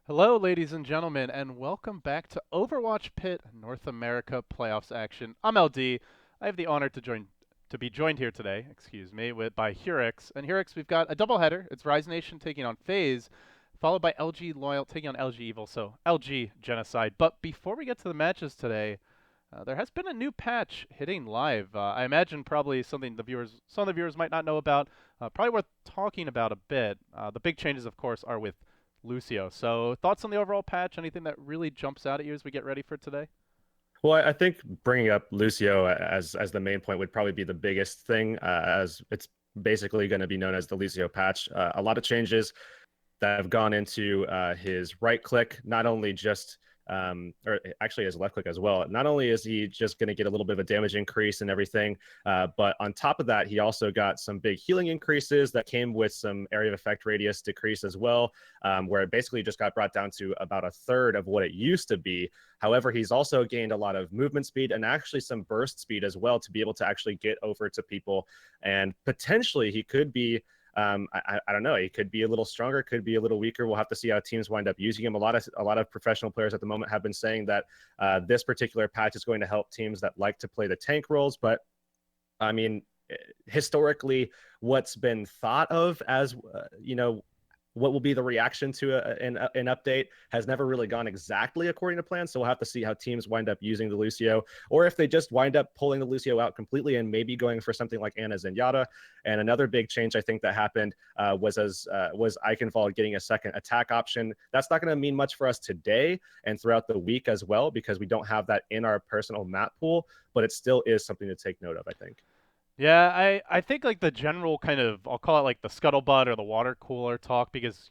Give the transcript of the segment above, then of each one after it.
Hello, ladies and gentlemen, and welcome back to Overwatch PIT North America Playoffs action. I'm LD. I have the honor to be joined here today, by Hurix. And Hurix, we've got a doubleheader. It's Rise Nation taking on FaZe, followed by LG Loyal taking on LG Evil, so LG Genocide. But before we get to the matches today, there has been a new patch hitting live. I imagine probably some of the viewers might not know about. Probably worth talking about a bit. The big changes, of course, are with Lucio. So, thoughts on the overall patch? Anything that really jumps out at you as we get ready for today? Well, I think bringing up Lucio as the main point would probably be the biggest thing, as it's basically going to be known as the Lucio patch. A lot of changes that have gone into his right click, not only just or actually his left click as well. Not only is he just going to get a little bit of a damage increase and everything, but on top of that, he also got some big healing increases that came with some area of effect radius decrease as well, where it basically just got brought down to about a third of what it used to be. However, he's also gained a lot of movement speed and actually some burst speed as well to be able to actually get over to people. And potentially he could be I don't know. He could be a little stronger, could be a little weaker. We'll have to see how teams wind up using him. A lot of professional players at the moment have been saying that this particular patch is going to help teams that like to play the tank roles. But I mean, historically, what's been thought of as what will be the reaction to an update has never really gone exactly according to plan. So we'll have to see how teams wind up using the Lucio, or if they just wind up pulling the Lucio out completely and maybe going for something like Ana Zenyatta. And another big change I think that happened was Eichenwald getting a second attack option. That's not going to mean much for us today and throughout the week as well, because we don't have that in our personal map pool, but it still is something to take note of, I think. Yeah, I think like the general kind of, I'll call it like the scuttlebutt or the water cooler talk, because,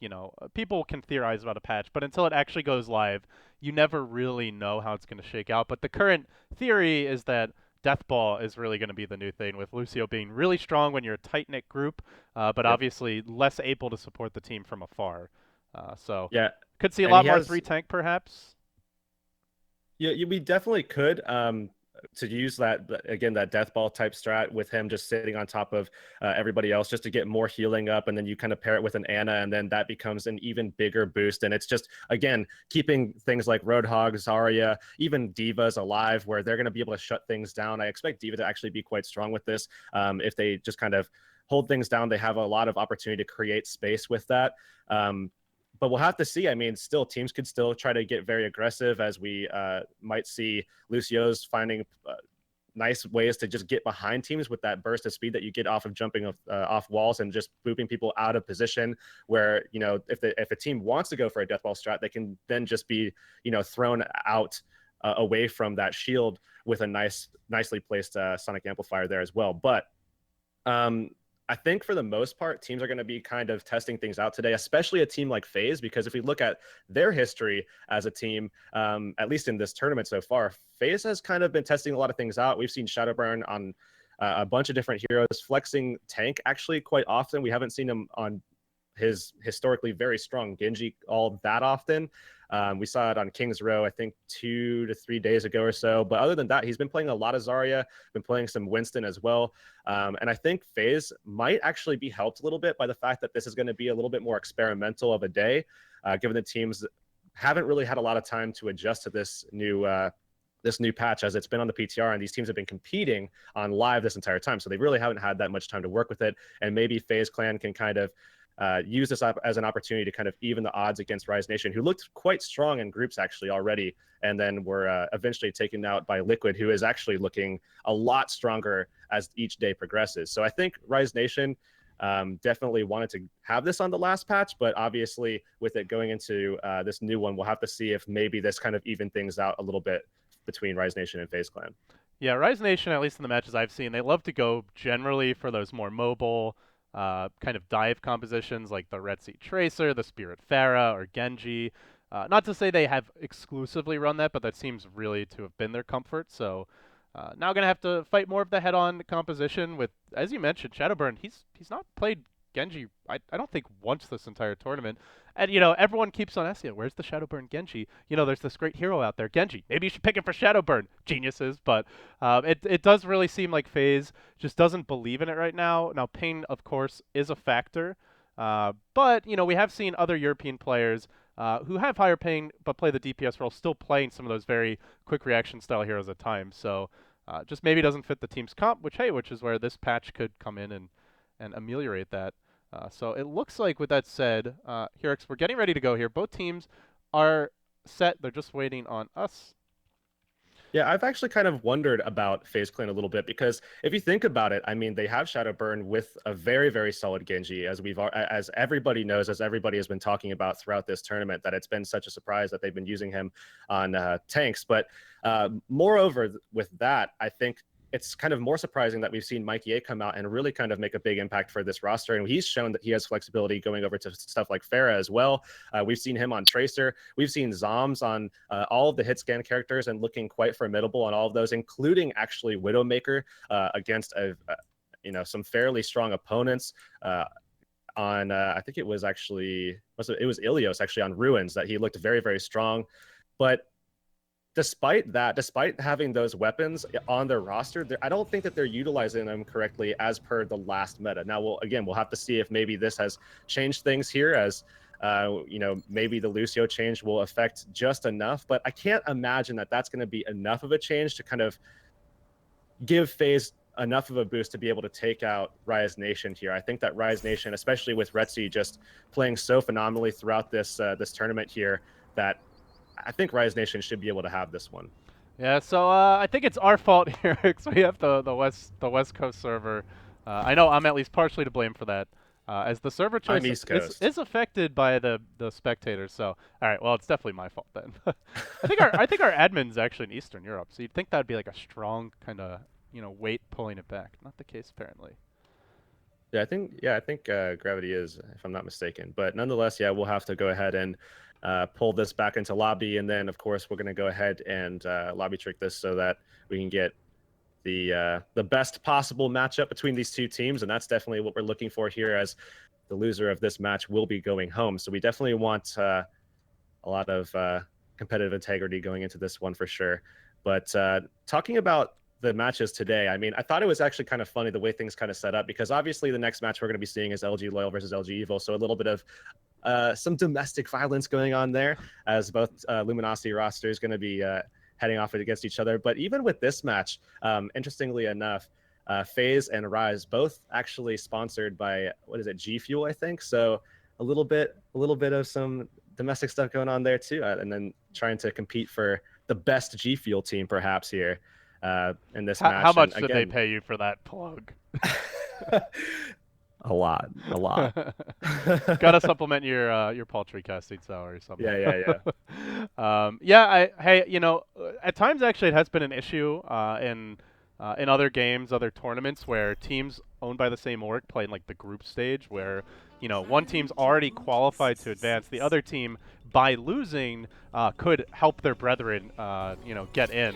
people can theorize about a patch, but until it actually goes live, you never really know how it's going to shake out. But the current theory is that Deathball is really going to be the new thing, with Lucio being really strong when you're a tight-knit group, but Yep. obviously less able to support the team from afar. So Yeah. could see a And lot he more has, three tank perhaps. yeah, we definitely could. To use that again, that death ball type strat with him just sitting on top of everybody else, just to get more healing up, and then you kind of pair it with an Ana, and then that becomes an even bigger boost. And it's just again keeping things like Roadhog, Zarya, even Divas alive, where they're going to be able to shut things down. I expect Diva to actually be quite strong with this. If they just kind of hold things down, they have a lot of opportunity to create space with that. But we'll have to see. I mean, still, teams could still try to get very aggressive, as we might see Lucio's finding nice ways to just get behind teams with that burst of speed that you get off of jumping off walls and just booping people out of position. Where if a team wants to go for a death ball strat, they can then just be thrown out away from that shield with a nicely placed sonic amplifier there as well. But I think for the most part, teams are going to be kind of testing things out today, especially a team like FaZe, because if we look at their history as a team, at least in this tournament so far, FaZe has kind of been testing a lot of things out. We've seen Shadowburn on a bunch of different heroes, flexing tank actually quite often. We haven't seen him on his historically very strong Genji all that often. We saw it on King's Row, I think 2 to 3 days ago or so. But other than that, he's been playing a lot of Zarya, been playing some Winston as well. And I think FaZe might actually be helped a little bit by the fact that this is going to be a little bit more experimental of a day, given the teams haven't really had a lot of time to adjust to this new patch, as it's been on the PTR, and these teams have been competing on live this entire time. So they really haven't had that much time to work with it. And maybe FaZe Clan can kind of use this up as an opportunity to kind of even the odds against Rise Nation, who looked quite strong in groups actually already, and then were eventually taken out by Liquid, who is actually looking a lot stronger as each day progresses. So I think Rise Nation definitely wanted to have this on the last patch, but obviously with it going into this new one, we'll have to see if maybe this kind of even things out a little bit between Rise Nation and FaZe Clan. Yeah, Rise Nation, at least in the matches I've seen, they love to go generally for those more mobile kind of dive compositions like the Red Sea Tracer, the Spirit Pharah, or Genji. Not to say they have exclusively run that, but that seems really to have been their comfort. So now going to have to fight more of the head-on composition with, as you mentioned, Shadowburn. He's not played Genji, I don't think, once this entire tournament. And, everyone keeps on asking, where's the Shadowburn Genji? There's this great hero out there, Genji. Maybe you should pick him for Shadowburn. Geniuses. But it does really seem like FaZe just doesn't believe in it right now. Now, Pain, of course, is a factor. But, we have seen other European players who have higher ping but play the DPS role, still playing some of those very quick reaction style heroes at times. So just maybe doesn't fit the team's comp, which is where this patch could come in and ameliorate that. So it looks like, with that said, Hirix, we're getting ready to go here. Both teams are set. They're just waiting on us. Yeah, I've actually kind of wondered about FaZe Clan a little bit because if you think about it, I mean, they have Shadowburn with a very, very solid Genji, as everybody knows, as everybody has been talking about throughout this tournament, that it's been such a surprise that they've been using him on tanks. But moreover, with that, I think it's kind of more surprising that we've seen Mikey A come out and really kind of make a big impact for this roster. And he's shown that he has flexibility going over to stuff like Pharah as well. We've seen him on Tracer. We've seen Zoms on all of the hit scan characters and looking quite formidable on all of those, including actually Widowmaker against some fairly strong opponents. On I think it was Ilios actually on Ruins that he looked very, very strong. But despite having those weapons on their roster, I don't think that they're utilizing them correctly as per the last meta. Now, we'll have to see if maybe this has changed things here, as maybe the Lucio change will affect just enough. But I can't imagine that that's going to be enough of a change to kind of give FaZe enough of a boost to be able to take out Rise Nation here. I think that Rise Nation, especially with Retzi just playing so phenomenally throughout this tournament here, that I think Rise Nation should be able to have this one. Yeah, so I think it's our fault here because we have the West Coast server. I know I'm at least partially to blame for that, as the server choice is affected by the spectators. So all right, well, it's definitely my fault then. I think our admin's actually in Eastern Europe, so you'd think that'd be like a strong kind of weight pulling it back. Not the case apparently. Yeah, I think Gravity is, if I'm not mistaken. But nonetheless, yeah, we'll have to go ahead and pull this back into lobby, and then of course we're going to go ahead and lobby trick this so that we can get the best possible matchup between these two teams, and that's definitely what we're looking for here, as the loser of this match will be going home. So we definitely want a lot of competitive integrity going into this one for sure. But talking about the matches today, I mean, I thought it was actually kind of funny the way things kind of set up, because obviously the next match we're going to be seeing is LG Loyal versus LG Evil, so a little bit of some domestic violence going on there, as both Luminosity rosters going to be heading off against each other. But even with this match, interestingly enough, FaZe and Rise both actually sponsored by, what is it, G Fuel, I think. So a little bit of some domestic stuff going on there too, and then trying to compete for the best G Fuel team perhaps here in this match. How much did they pay you for that plug? A lot. Gotta supplement your paltry casting salary somehow. Yeah. At times actually it has been an issue in other games, other tournaments, where teams owned by the same org play in like the group stage, where one team's already qualified to advance, the other team by losing could help their brethren get in.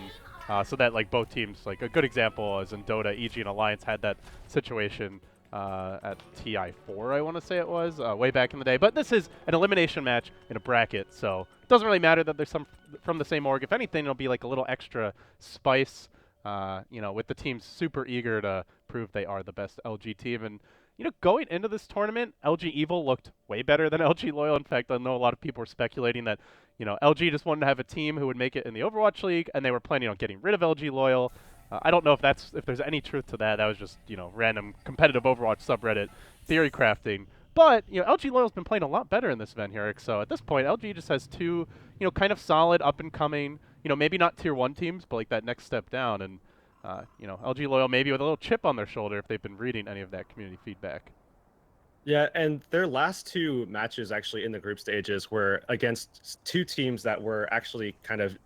So that like both teams, like a good example is in Dota, EG and Alliance had that situation at TI4, I want to say it was, way back in the day. But this is an elimination match in a bracket, so it doesn't really matter that there's some from the same org. If anything, it'll be like a little extra spice, with the teams super eager to prove they are the best LG team. And going into this tournament, LG Evil looked way better than LG Loyal. In fact, I know a lot of people were speculating that LG just wanted to have a team who would make it in the Overwatch League, and they were planning on getting rid of LG Loyal. I don't know if there's any truth to that. That was just random competitive Overwatch subreddit theory crafting. But LG Loyal's been playing a lot better in this event here. So at this point, LG just has two kind of solid up and coming, maybe not tier 1 teams, but like that next step down. And LG Loyal maybe with a little chip on their shoulder if they've been reading any of that community feedback. Yeah, and their last two matches actually in the group stages were against two teams that were actually kind of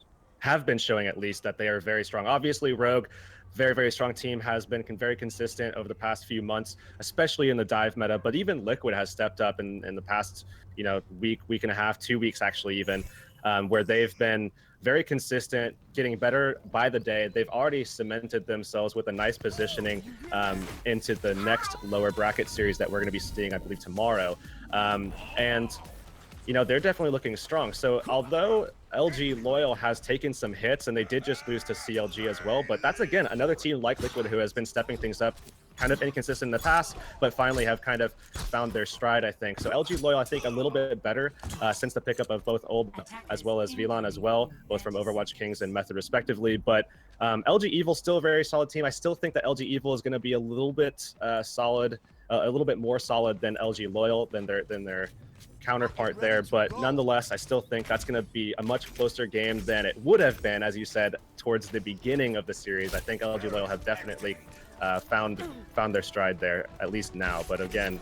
have been showing at least that they are very strong. Obviously, Rogue, very, very strong team, has been very consistent over the past few months, especially in the dive meta. But even Liquid has stepped up in the past, week and a half, 2 weeks actually even, where they've been very consistent, getting better by the day. They've already cemented themselves with a nice positioning into the next lower bracket series that we're going to be seeing, I believe, tomorrow. And they're definitely looking strong. So although LG Loyal has taken some hits, and they did just lose to CLG as well, but that's, again, another team like Liquid who has been stepping things up kind of inconsistent in the past, but finally have kind of found their stride, I think. So LG Loyal, I think, a little bit better since the pickup of both Old as well as VLAN as well, both from Overwatch Kings and Method respectively. But LG Evil still a very solid team. I still think that LG Evil is going to be a little bit solid, a little bit more solid than LG Loyal, than their counterpart there. But nonetheless, I still think that's going to be a much closer game than it would have been, as you said, towards the beginning of the series. I think LG Loyal have definitely found their stride there, at least now. But again,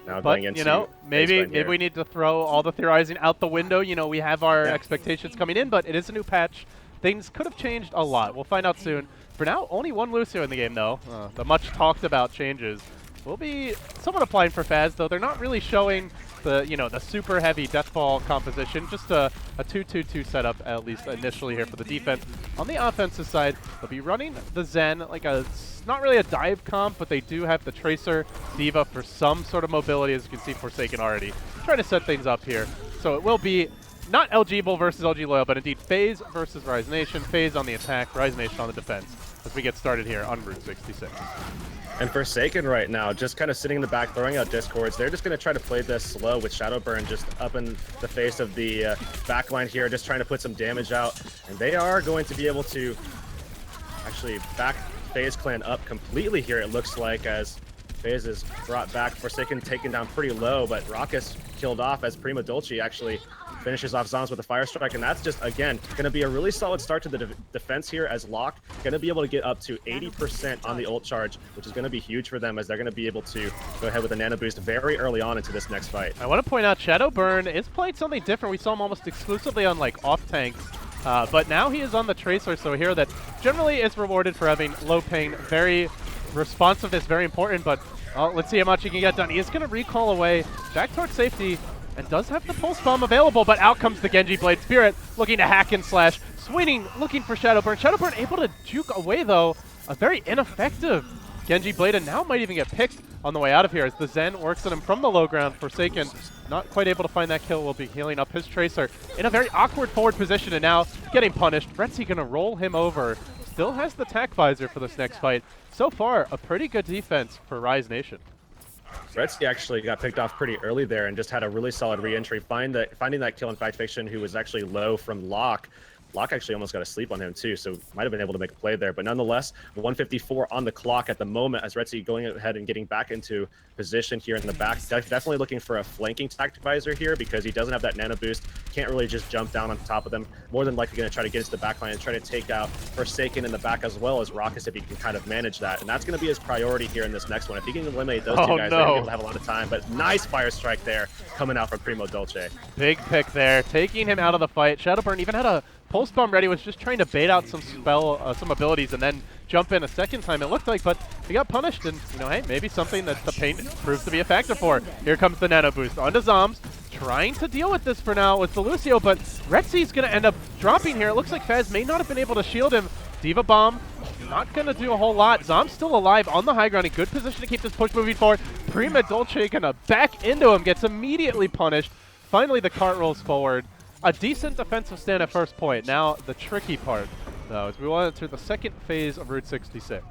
now going into, you know, maybe we need to throw all the theorizing out the window. You know, we have our expectations coming in, but it is a new patch. Things could have changed a lot. We'll find out soon. For now, only one Lucio in the game, though. The much talked about changes will be somewhat applying for FaZe, though they're not really showing the super heavy deathball composition. Just a 2-2-2 setup, at least initially here for the defense. On the offensive side, they'll be running the Zen, like not really a dive comp, but they do have the Tracer D.Va for some sort of mobility, as you can see Forsaken already trying to set things up here. So it will be not LG Evil versus LG Loyal, but indeed FaZe versus Rise Nation. FaZe on the attack, Rise Nation on the defense, as we get started here on Route 66. And Forsaken right now, just kind of sitting in the back, throwing out discords. They're just going to try to play this slow with Shadowburn just up in the face of the backline here, just trying to put some damage out. And they are going to be able to actually back FaZe clan up completely here, it looks like, as FaZe is brought back. Forsaken taken down pretty low, but Raucus killed off as Prima Dolce actually finishes off Zoms with a Fire Strike, and that's just, again, going to be a really solid start to the defense here, as Locke going to be able to get up to 80% on the ult charge, which is going to be huge for them, as they're going to be able to go ahead with a nano boost very early on into this next fight. I want to point out Shadowburn is playing something different. We saw him almost exclusively on like off tanks, but now he is on the Tracer, so a hero that generally is rewarded for having low ping, very responsiveness, very important, but let's see how much he can get done. He is going to recall away back towards safety, and does have the Pulse Bomb available, but out comes the Genji Blade Spirit, looking to hack and slash. Swinging, looking for Shadowburn. Shadowburn able to juke away, though. A very ineffective Genji Blade, and now might even get picked on the way out of here as the Zen works at him from the low ground. Forsaken not quite able to find that kill, will be healing up his Tracer in a very awkward forward position, and now getting punished. Retzi gonna roll him over. Still has the tack visor for this next fight. So far, a pretty good defense for Rise Nation. Retzi actually got picked off pretty early there and just had a really solid re-entry, finding that kill in Fact Fiction, who was actually low from Locke. Locke actually almost got a sleep on him too, so might have been able to make a play there. But nonetheless, 154 on the clock at the moment, as Retzi going ahead and getting back into position here in the back. Definitely looking for a flanking tactic visor here, because he doesn't have that nano boost. Can't really just jump down on top of them. More than likely going to try to get into the back line and try to take out Forsaken in the back, as well as Raucus, if he can kind of manage that. And that's going to be his priority here in this next one. If he can eliminate those two guys, they're going to be able to have a lot of time. But nice Fire Strike there coming out from Primo Dolce. Big pick there, taking him out of the fight. Shadowburn even had a Pulse Bomb ready, was just trying to bait out some some abilities and then jump in a second time, it looked like, but he got punished, and, you know, hey, maybe something that the paint proves to be a factor for. Here comes the nano boost onto Zoms, trying to deal with this for now with the Lucio, but Retzi's going to end up dropping here. It looks like FaZe may not have been able to shield him. D.Va Bomb, not going to do a whole lot. Zom's still alive on the high ground, in good position to keep this push moving forward. Prima Dolce going to back into him, gets immediately punished. Finally, the cart rolls forward. A decent defensive stand at first point. Now, the tricky part, though, is we will enter the second phase of Route 66.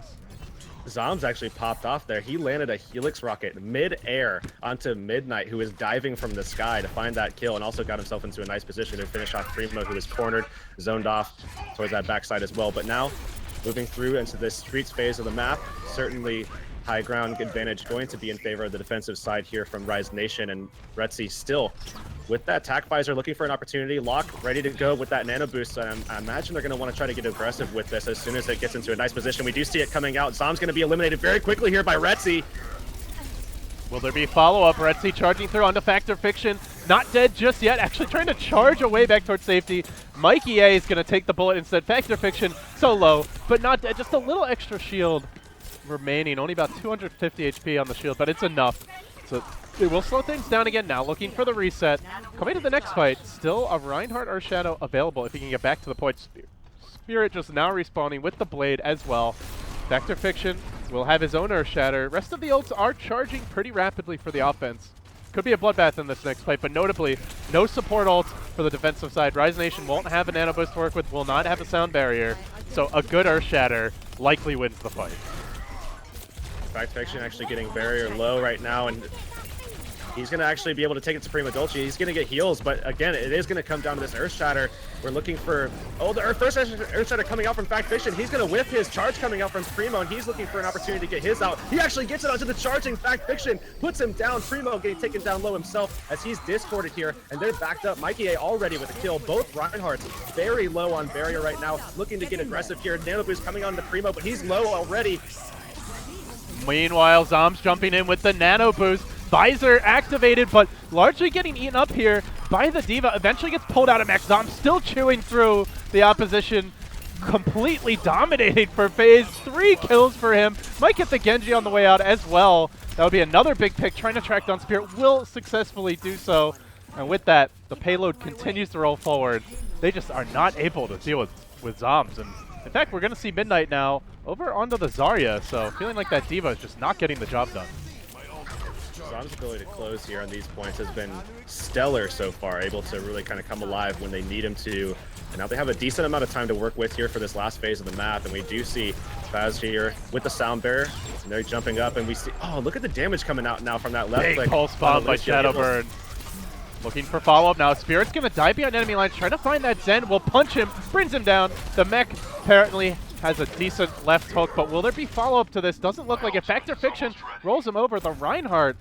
Zoms actually popped off there. He landed a Helix rocket mid-air onto Midnight, who was diving from the sky to find that kill, and also got himself into a nice position to finish off Primo, who was cornered, zoned off towards that backside as well. But now, moving through into this streets phase of the map, certainly high ground advantage going to be in favor of the defensive side here from Rise Nation, and Retzi still with that tack visor looking for an opportunity. Locke ready to go with that nano boost, and I imagine they're going to want to try to get aggressive with this as soon as it gets into a nice position. We do see it coming out. Zom's going to be eliminated very quickly here by Retzi. Will there be follow-up? Retzi charging through onto Factor Fiction. Not dead just yet, actually trying to charge away back towards safety. Mikey A is going to take the bullet instead. Factor Fiction so low, but not dead. Just a little extra shield remaining, only about 250 HP on the shield, but it's enough. So it will slow things down again now, looking for the reset. Coming to the next fight, still a Reinhardt or Shadow available if he can get back to the point. Spirit just now respawning with the blade as well. Factor Fiction will have his own Earth Shatter. Rest of the ults are charging pretty rapidly for the offense. Could be a bloodbath in this next fight, but notably, no support ults for the defensive side. Rise Nation won't have a nano boost to work with, will not have a sound barrier, so a good Earth Shatter likely wins the fight. Fact Fiction actually getting barrier low right now, and he's going to actually be able to take it to Primo Dolce. He's going to get heals, but again, it is going to come down to this Earth Shatter. We're looking for, the first Earth Shatter coming out from Fact Fiction. He's going to whiff his charge coming out from Primo, and he's looking for an opportunity to get his out. He actually gets it onto the charging Fact Fiction, puts him down. Primo getting taken down low himself as he's discorded here, and they're backed up. Mikey A already with a kill. Both Reinhardts very low on barrier right now, looking to get aggressive here. Nano Boost coming on to Primo, but he's low already. Meanwhile, Zombs jumping in with the Nano Boost. Visor activated, but largely getting eaten up here by the D.Va. Eventually gets pulled out of Max. Zombs still chewing through the opposition. Completely dominating for FaZe. 3 kills for him. Might get the Genji on the way out as well. That would be another big pick. Trying to track down Spirit. Will successfully do so. And with that, the payload continues to roll forward. They just are not able to deal with Zombs. And in fact, we're going to see Midnight now over onto the Zarya. So feeling like that D.Va is just not getting the job done. Zom's ability to close here on these points has been stellar so far, able to really kind of come alive when they need him to. And now they have a decent amount of time to work with here for this last phase of the map. And we do see FaZe here with the Sound Bearer, and they're jumping up, and we see, oh, look at the damage coming out now from that left click. Big pulse bomb by Shadowburn. Looking for follow-up now. Spirit's going to die behind enemy lines, trying to find that Zen. Will punch him, brings him down. The mech apparently has a decent left hook, but will there be follow-up to this? Doesn't look like it. Factor Fiction rolls him over. The Reinhardt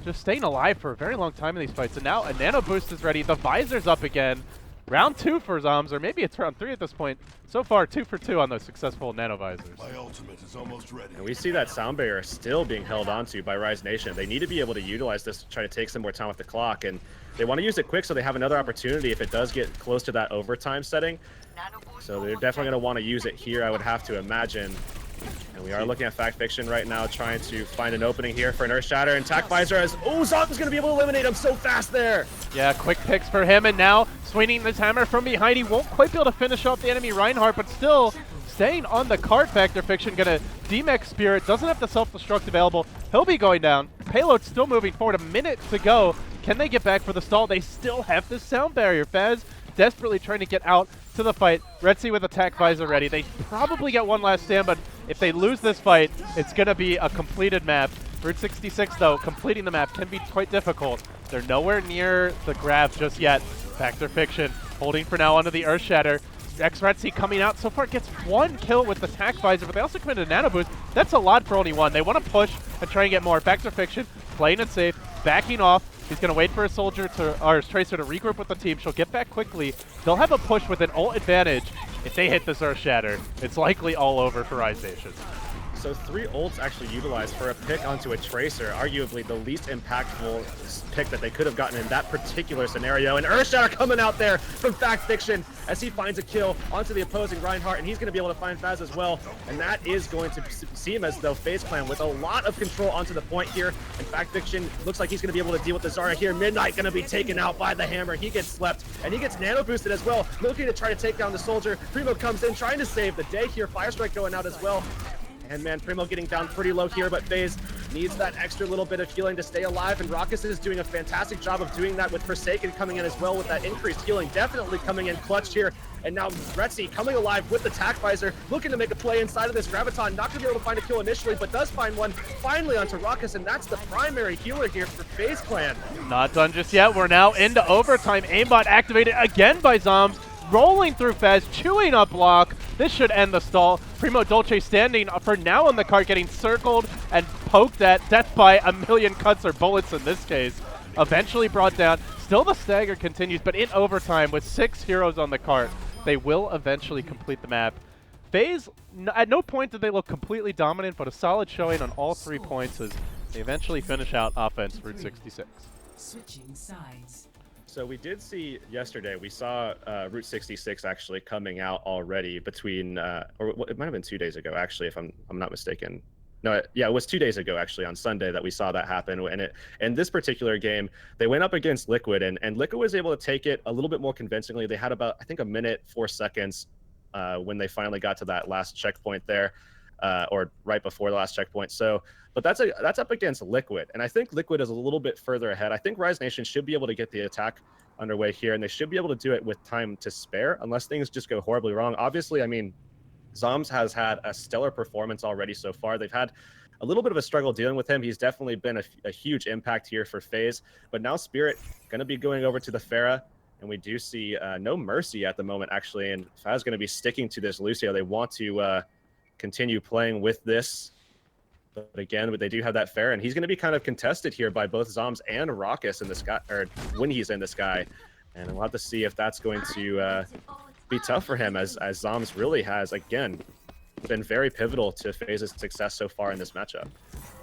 just staying alive for a very long time in these fights. And now a Nano Boost is ready. The Visor's up again. Round 2 for Zombs, or maybe it's round 3 at this point. So far, 2 for 2 on those successful Nano Visors. My ultimate is almost ready. And we see that Sound Barrier still being held onto by Rise Nation. They need to be able to utilize this to try to take some more time with the clock, and they want to use it quick so they have another opportunity if it does get close to that overtime setting. So they're definitely going to want to use it here, I would have to imagine. And we are looking at Fact Fiction right now, trying to find an opening here for an Earth Shatter. And Tac Visor has, oh, Zom's going to be able to eliminate him so fast there. Yeah, quick picks for him, and now swinging this hammer from behind. He won't quite be able to finish off the enemy Reinhardt, but still staying on the cart. Factor Fiction going to demech Spirit, doesn't have the self-destruct available. He'll be going down. Payload still moving forward, a minute to go. Can they get back for the stall? They still have the Sound Barrier. FaZe desperately trying to get out to the fight. Retzi with Attack Visor ready. They probably get one last stand, but if they lose this fight, it's going to be a completed map. Route 66, though, completing the map can be quite difficult. They're nowhere near the grab just yet. Factor Fiction holding for now onto the Earth Shatter. Retzi coming out so far, gets 1 kill with the Attack Visor, but they also committed a Nano Boost. That's a lot for only 1. They want to push and try and get more. Factor Fiction playing it safe, backing off. He's going to wait for his soldier to, or his Tracer to regroup with the team. She'll get back quickly. They'll have a push with an ult advantage. If they hit this Earth Shatter, it's likely all over for Rise Nation. So 3 ults actually utilized for a pick onto a Tracer, arguably the least impactful pick that they could have gotten in that particular scenario. And Earth Shatter coming out there from Fact Fiction as he finds a kill onto the opposing Reinhardt, and he's going to be able to find FaZe as well. And that is going to seem as though FaZe Clan with a lot of control onto the point here. And Fact Fiction looks like he's going to be able to deal with the Zarya here. Midnight going to be taken out by the hammer. He gets slept, and he gets nano boosted as well, looking to try to take down the soldier. Primo comes in trying to save the day here. Fire Strike going out as well. And man, Primo getting down pretty low here, but FaZe needs that extra little bit of healing to stay alive, and Raucus is doing a fantastic job of doing that with Forsaken coming in as well with that increased healing, definitely coming in clutch here. And now Retzi coming alive with the Tac Visor, looking to make a play inside of this Graviton, not going to be able to find a kill initially, but does find one finally onto Raucus, and that's the primary healer here for FaZe Clan. Not done just yet. We're now into overtime. Aimbot activated again by Zombs. Rolling through FaZe, chewing up block. This should end the stall. Primo Dolce standing for now on the cart, getting circled and poked at. Death by a million cuts or bullets in this case. Eventually brought down. Still the stagger continues, but in overtime with 6 heroes on the cart, they will eventually complete the map. FaZe, at no point did they look completely dominant, but a solid showing on all 3 points as they eventually finish out offense Route 66. Switching sides. So we did see yesterday, we saw Route 66 actually coming out already between, or it might have been 2 days ago, actually, if I'm not mistaken. No, yeah, it was 2 days ago, actually, on Sunday that we saw that happen. And in this particular game, they went up against Liquid, and Liquid was able to take it a little bit more convincingly. They had about, I think, a minute, 4 seconds when they finally got to that last checkpoint there, or right before the last checkpoint. So, but that's up against Liquid, and I think Liquid is a little bit further ahead. I think Rise Nation should be able to get the attack underway here, and they should be able to do it with time to spare, unless things just go horribly wrong. Obviously, I mean, Zombs has had a stellar performance already so far. They've had a little bit of a struggle dealing with him. He's definitely been a huge impact here for FaZe. But now Spirit going to be going over to the Pharah. And we do see no mercy at the moment, actually. And FaZe going to be sticking to this Lucio. They want to continue playing with this. But again, they do have that Pharah. And he's going to be kind of contested here by both Zoms and Raucus in the sky, or when he's in the sky. And we'll have to see if that's going to be tough for him, as Zoms really has, again, been very pivotal to FaZe's success so far in this matchup.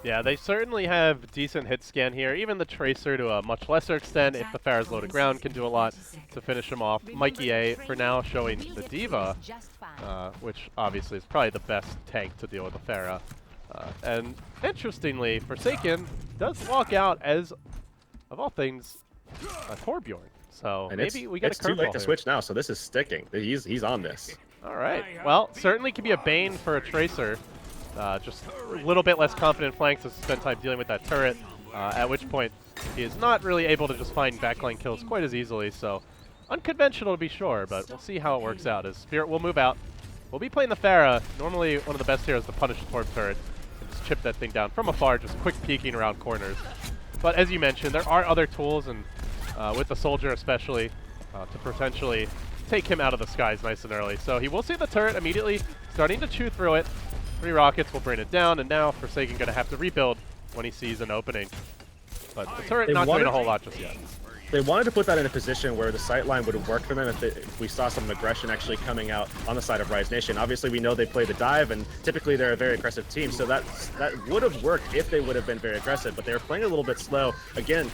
Yeah, they certainly have decent hit scan here. Even the Tracer, to a much lesser extent, if the Pharah's low to ground, can do a lot to finish him off. Mikey A, for now, showing the D.Va, which obviously is probably the best tank to deal with the Pharah. And interestingly, Forsaken does walk out as, of all things, a Torbjorn. So And maybe we get a curveball. It's too late to here. switch now, so this is sticking. He's on this. All right. Well, certainly can be a bane for a Tracer. Just a little bit less confident flanks to spend time dealing with that turret, at which point he is not really able to just find backline kills quite as easily. So unconventional to be sure, but we'll see how it works out as Spirit will move out. We'll be playing the Pharah, normally one of the best heroes to punish the Torb turret, and just chip that thing down from afar, just quick peeking around corners. But as you mentioned, there are other tools, and with the Soldier especially, to potentially take him out of the skies nice and early. So he will see the turret immediately starting to chew through it. 3 rockets will bring it down, and now Forsaken going to have to rebuild when he sees an opening. But the turret not doing a whole lot just yet. They wanted to put that in a position where the sightline would work for them if we saw some aggression actually coming out on the side of Rise Nation. Obviously, we know they play the dive, and typically they're a very aggressive team, so that would have worked if they would have been very aggressive, but they were playing a little bit slow. Again,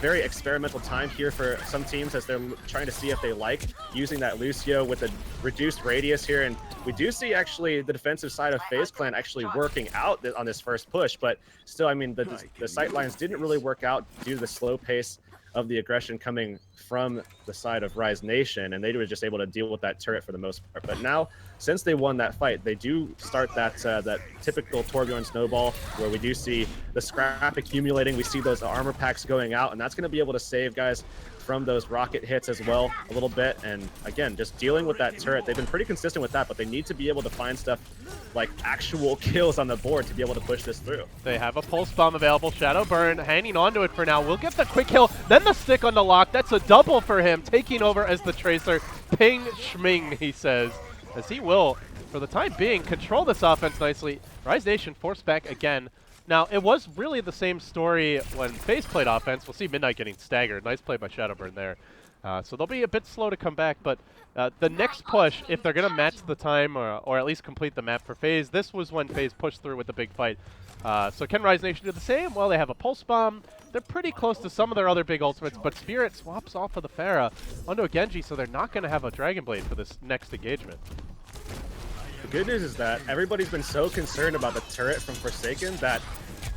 very experimental time here for some teams as they're trying to see if they like using that Lucio with a reduced radius here. And we do see actually the defensive side of FaZe Clan actually working out on this first push, but still, I mean, the sight lines didn't really work out due to the slow pace of the aggression coming from the side of Rise Nation, and they were just able to deal with that turret for the most part. But now, since they won that fight, they do start that typical Torbjorn snowball, where we do see the scrap accumulating. We see those armor packs going out, and that's going to be able to save guys from those rocket hits as well a little bit. And again, just dealing with that turret, they've been pretty consistent with that, but they need to be able to find stuff like actual kills on the board to be able to push this through. They have a pulse bomb available. Shadow Burn hanging onto it for now. We'll get the quick kill, then the stick on the lock. That's a double for him, taking over as the Tracer. Ping Schming, he says, as he will, for the time being, control this offense nicely. Rise Nation forced back again. Now, it was really the same story when FaZe played offense. We'll see Midnight getting staggered. Nice play by Shadowburn there. So they'll be a bit slow to come back, but the next push, if they're going to match the time or at least complete the map for FaZe, this was when FaZe pushed through with the big fight. So can Rise Nation do the same? Well, they have a Pulse Bomb. They're pretty close to some of their other big ultimates, but Spirit swaps off of the Pharah onto a Genji, so they're not going to have a Dragon Blade for this next engagement. The good news is that everybody's been so concerned about the turret from Forsaken that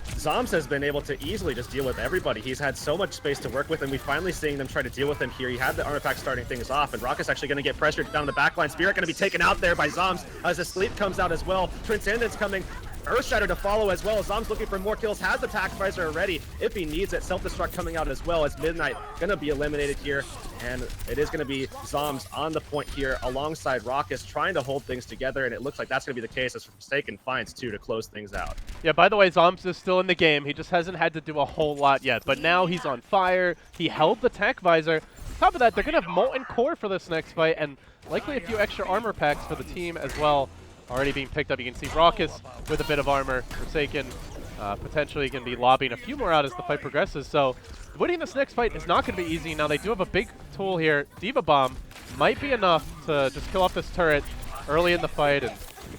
Zoms has been able to easily just deal with everybody. He's had so much space to work with, and we finally seeing them try to deal with him here. He had the armor pack starting things off, and Rocket's actually going to get pressured down the backline. Spirit going to be taken out there by Zoms as the sleep comes out as well. Transcendence coming. Earthshatter to follow as well. Zoms looking for more kills, has the attack visor already if he needs it. Self-destruct coming out as well as Midnight going to be eliminated here. And it is going to be Zoms on the point here alongside Raucus trying to hold things together. And it looks like that's going to be the case as Forsaken finds 2 to close things out. Yeah, by the way, Zoms is still in the game. He just hasn't had to do a whole lot yet. But now he's on fire. He held the attack visor. On top of that, they're going to have Molten Core for this next fight, and likely a few extra armor packs for the team as well. Already being picked up. You can see Raucus with a bit of armor. Forsaken potentially going to be lobbing a few more out as the fight progresses. So winning this next fight is not going to be easy. Now they do have a big tool here. D.Va Bomb might be enough to just kill off this turret early in the fight. And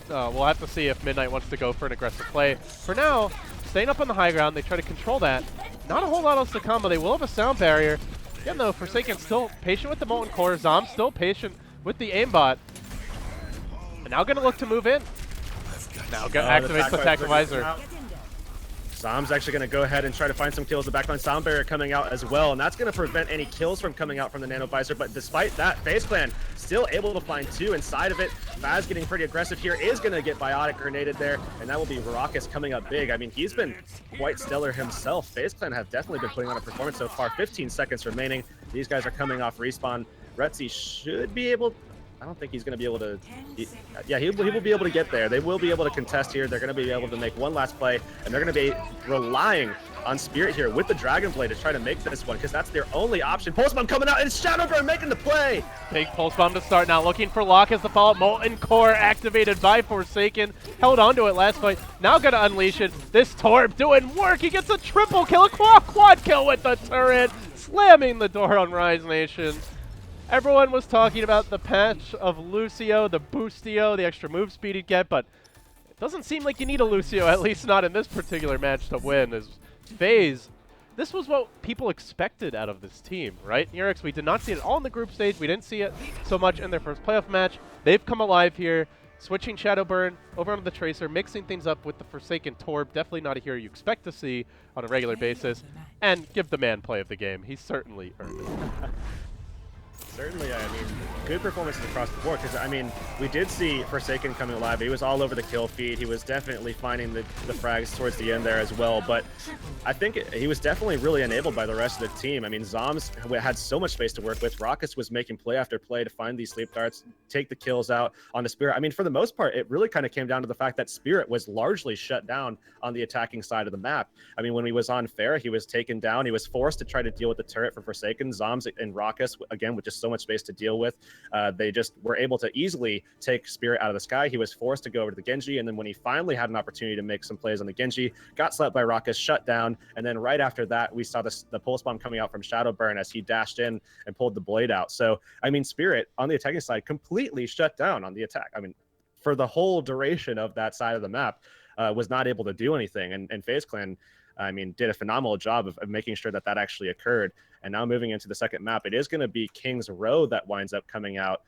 we'll have to see if Midnight wants to go for an aggressive play. For now, staying up on the high ground. They try to control that. Not a whole lot else to come, but they will have a sound barrier. Again, though, Forsaken still patient with the Molten Core. Zom still patient with the aimbot. And now going to look to move in. Now going to activate the attack visor. Zom's actually going to go ahead and try to find some kills. The backline sound barrier coming out as well, and that's going to prevent any kills from coming out from the nano visor. But despite that, FaZe Clan still able to find 2 inside of it. Faz getting pretty aggressive here, is going to get biotic grenaded there, and that will be Raucus coming up big. I mean, he's been quite stellar himself. FaZe Clan have definitely been putting on a performance so far. 15 seconds remaining. These guys are coming off respawn. Retzi should be able... don't think he's going to be able to. Yeah, he will be able to get there. They will be able to contest here. They're going to be able to make one last play, and they're going to be relying on Spirit here with the Dragon Blade to try to make this one, because that's their only option. Pulse Bomb coming out, and Shadowburn making the play. Big Pulse Bomb to start now, looking for Lock as the follow-up. Molten Core activated by Forsaken. Held onto it last fight. Now gonna unleash it. This Torb doing work. He gets a triple kill, a quad kill with the turret. Slamming the door on Rise Nation. Everyone was talking about the patch of Lucio, the boostio, the extra move speed he'd get, but it doesn't seem like you need a Lucio, at least not in this particular match, to win. As FaZe, this was what people expected out of this team, right? Nerex, we did not see it all in the group stage. We didn't see it so much in their first playoff match. They've come alive here, switching Shadowburn over onto the Tracer, mixing things up with the Forsaken Torb. Definitely not a hero you expect to see on a regular basis. And give the man play of the game. He certainly earned it. Certainly, I mean, good performances across the board, because, I mean, we did see Forsaken coming alive. He was all over the kill feed. He was definitely finding the frags towards the end there as well, but I think he was definitely really enabled by the rest of the team. I mean, Zoms had so much space to work with. Raucus was making play after play to find these sleep darts, take the kills out on the Spirit. I mean, for the most part, it really kind of came down to the fact that Spirit was largely shut down on the attacking side of the map. I mean, when he was on Fair, he was taken down. He was forced to try to deal with the turret for Forsaken. Zoms and Raucus, again, with just so much space to deal with, they just were able to easily take Spirit out of the sky. He was forced to go over to the Genji, and then when he finally had an opportunity to make some plays on the Genji, got slapped by Raucus, shut down, and then right after that, we saw the Pulse Bomb coming out from Shadowburn as he dashed in and pulled the blade out. So, I mean, Spirit, on the attacking side, completely shut down on the attack. I mean, for the whole duration of that side of the map, was not able to do anything, and FaZe Clan, I mean, did a phenomenal job of making sure that that actually occurred. And now moving into the second map, it is going to be King's Row that winds up coming out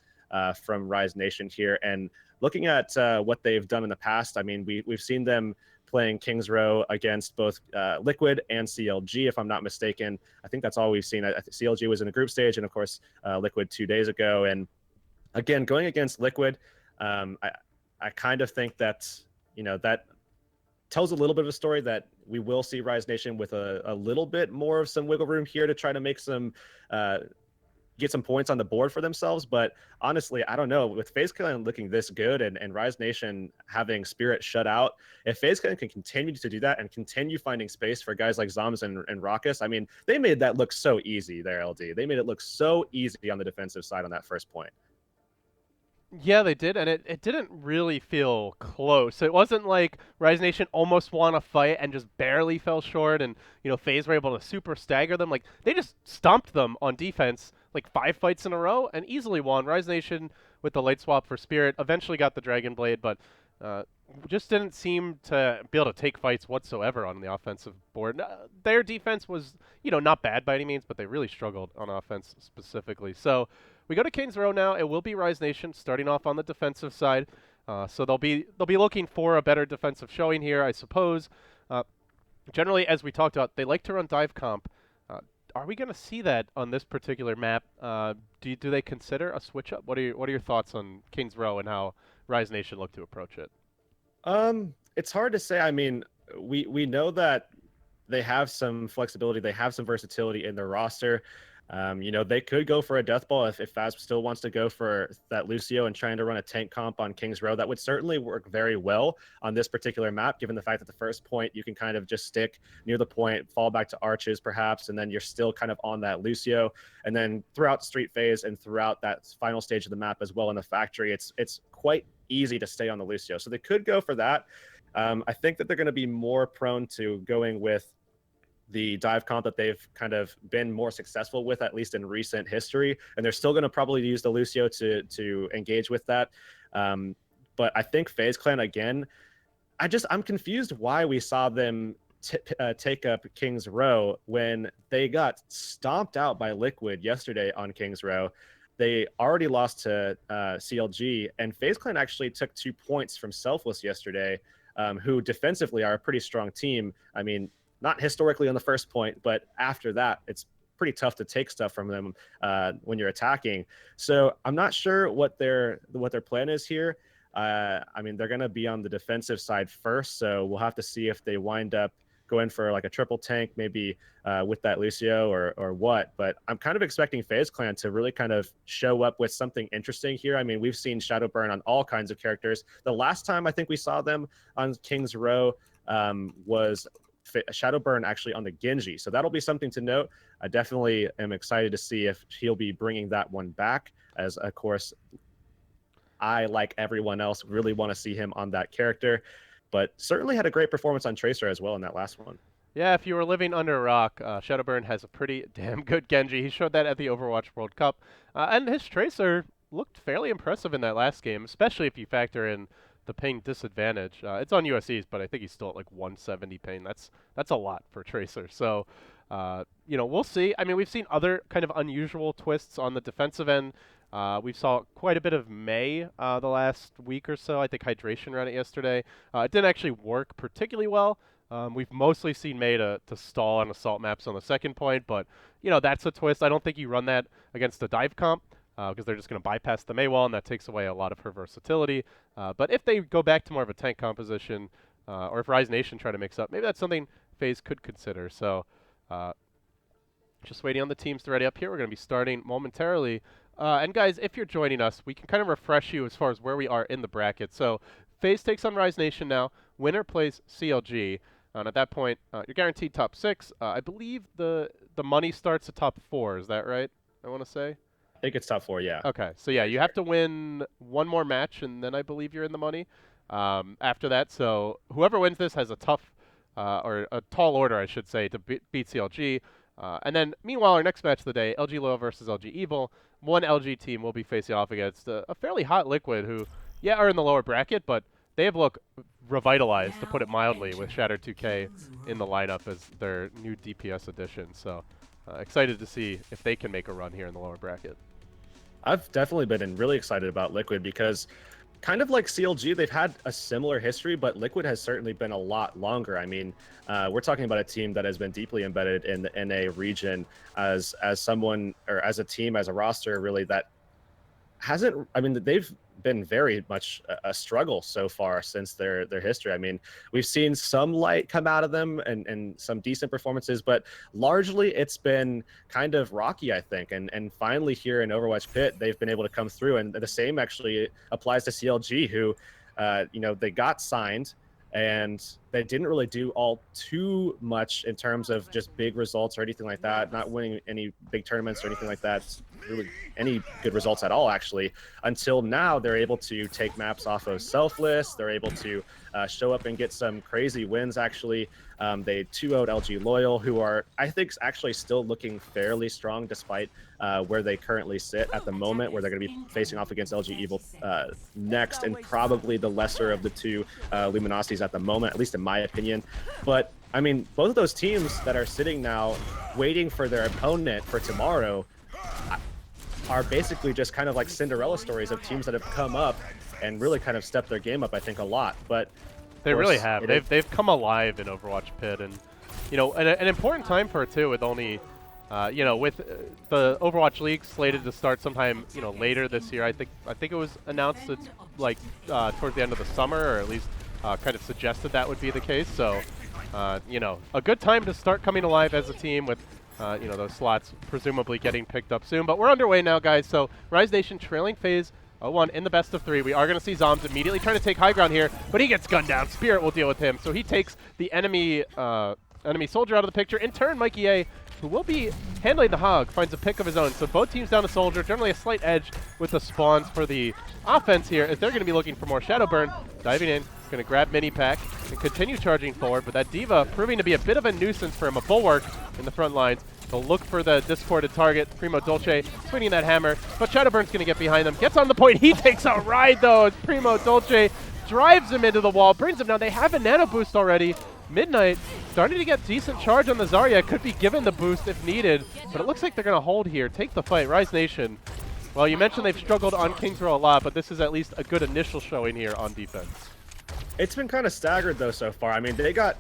from Rise Nation here. And looking at what they've done in the past, I mean, we've seen them playing King's Row against both Liquid and CLG, if I'm not mistaken. I think that's all we've seen. CLG was in a group stage, and of course, Liquid 2 days ago. And again, going against Liquid, I kind of think that, you know, that tells a little bit of a story that we will see Rise Nation with a little bit more of some wiggle room here to try to make some get some points on the board for themselves. But honestly, I don't know, with FaZe Clan looking this good and Rise Nation having Spirit shut out, if FaZe Clan can continue to do that and continue finding space for guys like Zoms and Raucus, I mean, they made that look so easy there, LD. They made it look so easy on the defensive side on that first point. Yeah, they did, and it didn't really feel close. It wasn't like Rise Nation almost won a fight and just barely fell short, and, you know, FaZe were able to super stagger them. Like, they just stomped them on defense, like 5 fights in a row, and easily won. Rise Nation, with the late swap for Spirit, eventually got the Dragon Blade, but just didn't seem to be able to take fights whatsoever on the offensive board. Their defense was, you know, not bad by any means, but they really struggled on offense specifically. So we go to King's Row now. It will be Rise Nation starting off on the defensive side. So they'll be looking for a better defensive showing here, I suppose. Generally, as we talked about, they like to run dive comp. Are we going to see that on this particular map? Do they consider a switch up? What are your thoughts on King's Row and how Rise Nation look to approach it? It's hard to say. I mean, we know that they have some flexibility, they have some versatility in their roster. You know, they could go for a death ball if FaZe still wants to go for that Lucio and trying to run a tank comp on King's Row. That would certainly work very well on this particular map, given the fact that the first point you can kind of just stick near the point, fall back to arches perhaps, and then you're still kind of on that Lucio. And then throughout street phase and throughout that final stage of the map as well in the factory, it's quite easy to stay on the Lucio. So they could go for that. I think that they're going to be more prone to going with the dive comp that they've kind of been more successful with, at least in recent history. And they're still going to probably use the Lucio to engage with that. But I think FaZe Clan, again, I'm confused why we saw them take up King's Row when they got stomped out by Liquid yesterday on King's Row. They already lost to CLG, and FaZe Clan actually took 2 points from Selfless yesterday, who defensively are a pretty strong team. I mean, not historically on the first point, but after that, it's pretty tough to take stuff from them when you're attacking. So I'm not sure what their plan is here. I mean, they're going to be on the defensive side first, so we'll have to see if they wind up go in for like a triple tank, maybe with that Lucio or what. But I'm kind of expecting FaZe Clan to really kind of show up with something interesting here. I mean, we've seen Shadowburn on all kinds of characters. The last time I think we saw them on King's Row was Shadowburn actually on the Genji. So that'll be something to note. I definitely am excited to see if he'll be bringing that one back, as of course I, like everyone else, really want to see him on that character, but certainly had a great performance on Tracer as well in that last one. Yeah, if you were living under a rock, Shadowburn has a pretty damn good Genji. He showed that at the Overwatch World Cup, and his Tracer looked fairly impressive in that last game, especially if you factor in the ping disadvantage. It's on USC's, but I think he's still at like 170 ping. That's a lot for Tracer. So, we'll see. I mean, we've seen other kind of unusual twists on the defensive end. We saw quite a bit of May the last week or so. I think Hydration ran it yesterday. It didn't actually work particularly well. We've mostly seen May to stall on assault maps on the second point, but that's a twist. I don't think you run that against the dive comp because they're just going to bypass the May wall, and that takes away a lot of her versatility. But if they go back to more of a tank composition, or if Rise Nation try to mix up, maybe that's something FaZe could consider. So just waiting on the teams to ready up here. We're going to be starting momentarily. And guys, if you're joining us, we can kind of refresh you as far as where we are in the bracket. So FaZe takes on Rise Nation now. Winner plays CLG. And at that point, you're guaranteed top 6. I believe the money starts at top 4. Is that right? I want to say. I think it's top 4, yeah. Okay, so yeah, you have to win one more match, and then I believe you're in the money after that. So whoever wins this has a tough, or a tall order, I should say, to beat CLG. And then, meanwhile, our next match of the day, LG Loyal versus LG Evil. One LG team will be facing off against a fairly hot Liquid who, are in the lower bracket, but they have looked revitalized, to put it mildly, with Shattered 2K in the lineup as their new DPS addition. So excited to see if they can make a run here in the lower bracket. I've definitely been really excited about Liquid because kind of like CLG, they've had a similar history, but Liquid has certainly been a lot longer. I mean, we're talking about a team that has been deeply embedded in the NA region as someone, or as a team, as a roster, really, that hasn't, I mean, they've been very much a struggle so far since their history. I mean, we've seen some light come out of them and some decent performances, but largely it's been kind of rocky, I think. And finally here in Overwatch PIT, they've been able to come through. And the same actually applies to CLG, who, they got signed and they didn't really do all too much in terms of just big results or anything like that, not winning any big tournaments or anything like that, really any good results at all, actually, until now. They're able to take maps off of Selfless. They're able to show up and get some crazy wins, actually. They 2-0'd LG Loyal, who are, I think, actually still looking fairly strong despite where they currently sit at the moment, where they're going to be facing off against LG Evil next, and probably the lesser of the two Luminosities at the moment, at least in my opinion. But I mean, both of those teams that are sitting now waiting for their opponent for tomorrow are basically just kind of like Cinderella stories of teams that have come up and really kind of stepped their game up, I think, a lot. But they really have. They've come alive in Overwatch PIT, and an important time for it too, with only with the Overwatch League slated to start sometime later this year. I think it was announced it's like towards the end of the summer, or at least kind of suggested that would be the case. So a good time to start coming alive as a team, with those slots presumably getting picked up soon. But we're underway now, guys. So Rise Nation trailing FaZe 0-1 in the best of 3. We are going to see Zombs immediately trying to take high ground here, but he gets gunned down. Spirit will deal with him. So he takes the enemy soldier out of the picture. In turn, Mikey A, who will be handling the hog, finds a pick of his own. So both teams down a soldier, generally a slight edge with the spawns for the offense here, as they're going to be looking for more Shadowburn. Diving in, going to grab Mini Pack and continue charging forward, but that D.Va proving to be a bit of a nuisance for him, a bulwark in the front lines. They'll look for the discorded target. Primo Dolce swinging that hammer, but Shadowburn's going to get behind them. Gets on the point. He takes a ride, though, as Primo Dolce drives him into the wall, brings him down. They have a nano boost already. Midnight starting to get decent charge on the Zarya. Could be given the boost if needed, but it looks like they're going to hold here, take the fight. Rise Nation, well, you mentioned they've struggled on King's Row a lot, but this is at least a good initial showing here on defense. It's been kind of staggered, though, so far. I mean, they got...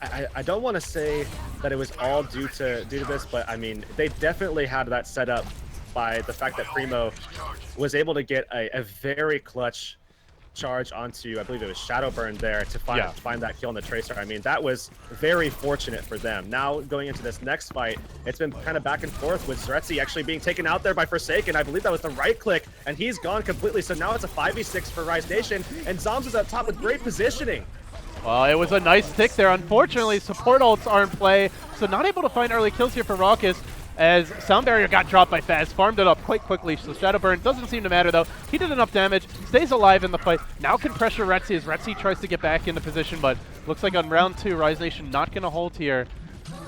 I don't want to say that it was all due to this, but I mean, they definitely had that set up by the fact that Primo was able to get a very clutch charge onto, I believe it was Shadowburn there to find that kill on the Tracer. I mean, that was very fortunate for them. Now, going into this next fight, it's been kind of back and forth with Zretzi actually being taken out there by Forsaken. I believe that was the right click, and he's gone completely. So now it's a 5v6 for Rise Nation, and Zoms is up top with great positioning. Well, it was a nice tick there. Unfortunately, support ults are in play, so not able to find early kills here for Raucus, as Sound Barrier got dropped by FaZe, farmed it up quite quickly, so Shadowburn doesn't seem to matter though. He did enough damage, stays alive in the fight, now can pressure Retzi as Retzi tries to get back into position, but looks like on round 2, Rise Nation not going to hold here.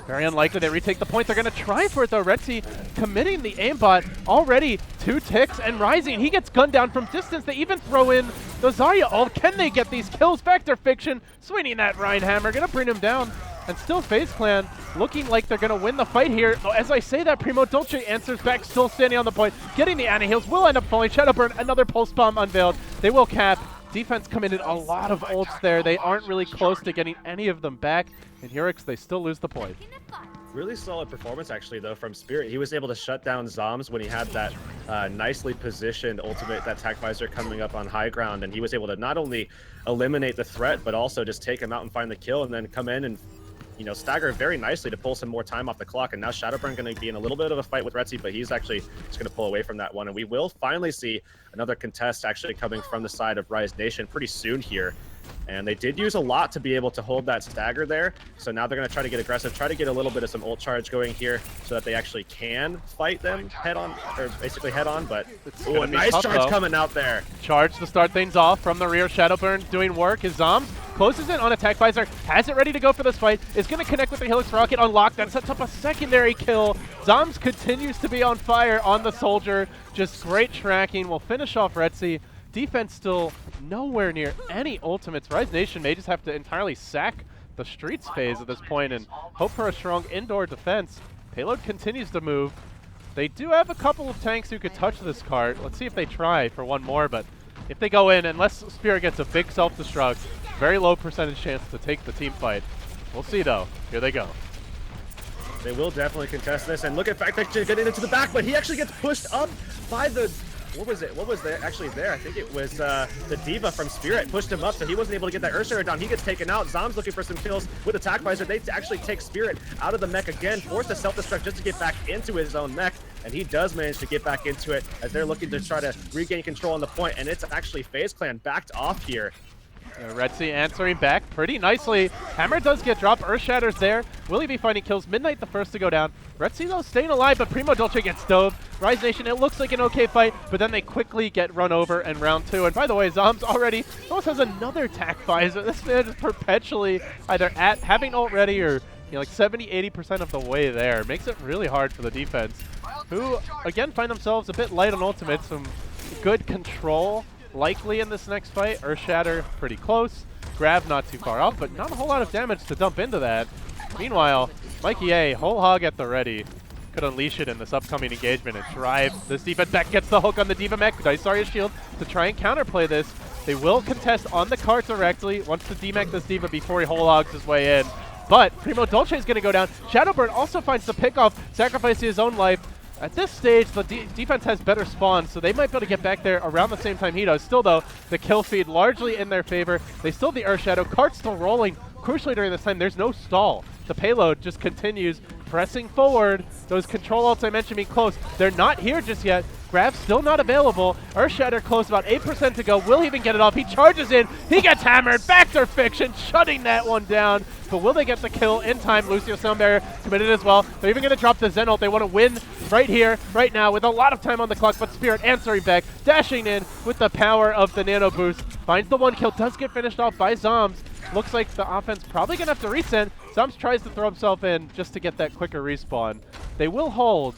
Very unlikely they retake the point. They're going to try for it though. Retzi committing the aimbot, already 2 ticks and rising. He gets gunned down from distance. They even throw in the Zarya ult. Can they get these kills? Vector Fiction swinging that Reinhammer, going to bring him down. And still FaZe Clan looking like they're going to win the fight here. Though as I say that, Primo Dolce answers back, still standing on the point, getting the anti-heals, will end up falling. Shadowburn, another pulse bomb unveiled. They will cap. Defense committed a lot of ults there. They aren't really close to getting any of them back. And Hurix, they still lose the point. Really solid performance, actually, though, from Spirit. He was able to shut down Zoms when he had that nicely positioned ultimate, that Tac Visor coming up on high ground, and he was able to not only eliminate the threat, but also just take him out and find the kill, and then come in and, you know, stagger very nicely to pull some more time off the clock. And now Shadowburn going to be in a little bit of a fight with Retzi, but he's actually just going to pull away from that one. And we will finally see another contest actually coming from the side of Rise Nation pretty soon here. And they did use a lot to be able to hold that stagger there. So now they're going to try to get aggressive, try to get a little bit of some ult charge going here so that they actually can fight them head on, or basically head on. But a nice charge coming out there. Charge to start things off from the rear. Shadowburn doing work. His Zoms closes in on Attack Visor, has it ready to go for this fight, is going to connect with the Helix Rocket, unlock that, sets up a secondary kill. Zoms continues to be on fire on the Soldier. Just great tracking. Will finish off Retzi. Defense still nowhere near any ultimates. Rise Nation may just have to entirely sack the Streets phase at this point and hope for a strong indoor defense. Payload continues to move. They do have a couple of tanks who could touch this cart. Let's see if they try for one more, but if they go in, unless Spirit gets a big self-destruct, very low percentage chance to take the team fight. We'll see though. Here they go. They will definitely contest this, and look at Fact getting into the back, but he actually gets pushed up by the... What was it? What was there actually there? I think it was the D.Va from Spirit pushed him up, so he wasn't able to get that Earthshaker down. He gets taken out. Zom's looking for some kills with Attack Visor. They actually take Spirit out of the mech again, force a self-destruct just to get back into his own mech, and he does manage to get back into it as they're looking to try to regain control on the point, and it's actually FaZe Clan backed off here. Retzi answering back pretty nicely. Hammer does get dropped. Earthshatter's there. Will he be finding kills? Midnight the first to go down. Retzi though staying alive, but Primo Dolce gets dove. Rise Nation, it looks like an okay fight, but then they quickly get run over in round 2. And by the way, Zoms already almost has another Tac Visor. This man is perpetually either at having ult ready or like 70-80% of the way there. Makes it really hard for the defense, who again find themselves a bit light on ultimates. Some good control likely in this next fight. Earthshatter pretty close. Grab not too far off, but not a whole lot of damage to dump into that. Meanwhile, Mikey A, whole hog at the ready. Could unleash it in this upcoming engagement and drive this defense back. Gets the hook on the D.Va mech. Dice Zarya's shield to try and counterplay this. They will contest on the cart directly. Wants to D-mech this D.Va before he whole hogs his way in. But Primo Dolce is going to go down. Shadowburn also finds the pickoff, sacrificing his own life. At this stage, the defense has better spawns, so they might be able to get back there around the same time he does. Still, though, the kill feed largely in their favor. They still have the Earth Shadow. Cart's still rolling. Crucially, during this time, there's no stall. The payload just continues pressing forward. Those control ults I mentioned being close. They're not here just yet. Grab's still not available. Earthshatter close, about 8% to go. Will he even get it off? He charges in. He gets hammered. Vector Fiction shutting that one down. But will they get the kill in time? Lucio Sound Barrier committed as well. They're even going to drop the Zen ult. They want to win right here, right now, with a lot of time on the clock. But Spirit answering back, dashing in with the power of the nano boost. Finds the one kill. Does get finished off by Zoms. Looks like the offense probably going to have to reset. Zoms tries to throw himself in just to get that quicker respawn. They will hold.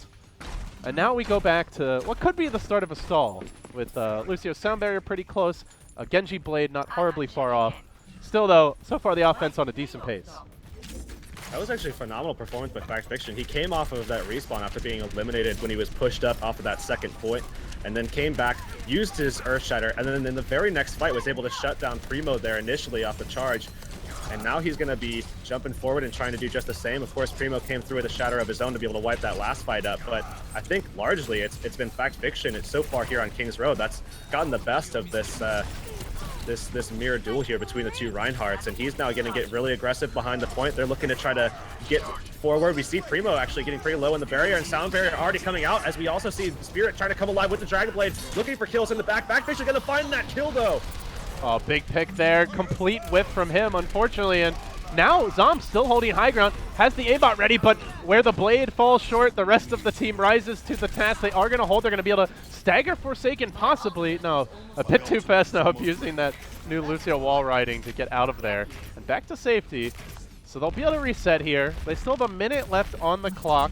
And now we go back to what could be the start of a stall with Lucio Sound Barrier pretty close. A Genji Blade not horribly far off. Still, though, so far the offense on a decent pace. That was actually a phenomenal performance by Fact Fiction. He came off of that respawn after being eliminated when he was pushed up off of that second point, and then came back, used his Earthshatter, and then in the very next fight was able to shut down Primo there initially off the charge. And now he's going to be jumping forward and trying to do just the same. Of course, Primo came through with a shatter of his own to be able to wipe that last fight up. But I think largely it's been Fact Fiction. It's so far here on King's Road that's gotten the best of this this mirror duel here between the two Reinhardts, and he's now going to get really aggressive behind the point. They're looking to try to get forward. We see Primo actually getting pretty low in the barrier, and Sound Barrier already coming out, as we also see Spirit trying to come alive with the Dragon Blade, looking for kills in the back. Backfish are going to find that kill, though. Oh, big pick there. Complete whiff from him, unfortunately, and now Zom still holding high ground, has the aimbot ready, but where the blade falls short, the rest of the team rises to the task. They are going to hold. They're going to be able to stagger Forsaken, possibly. No, a bit too fast now, abusing that new Lucio wall riding to get out of there. And back to safety. So they'll be able to reset here. They still have a minute left on the clock.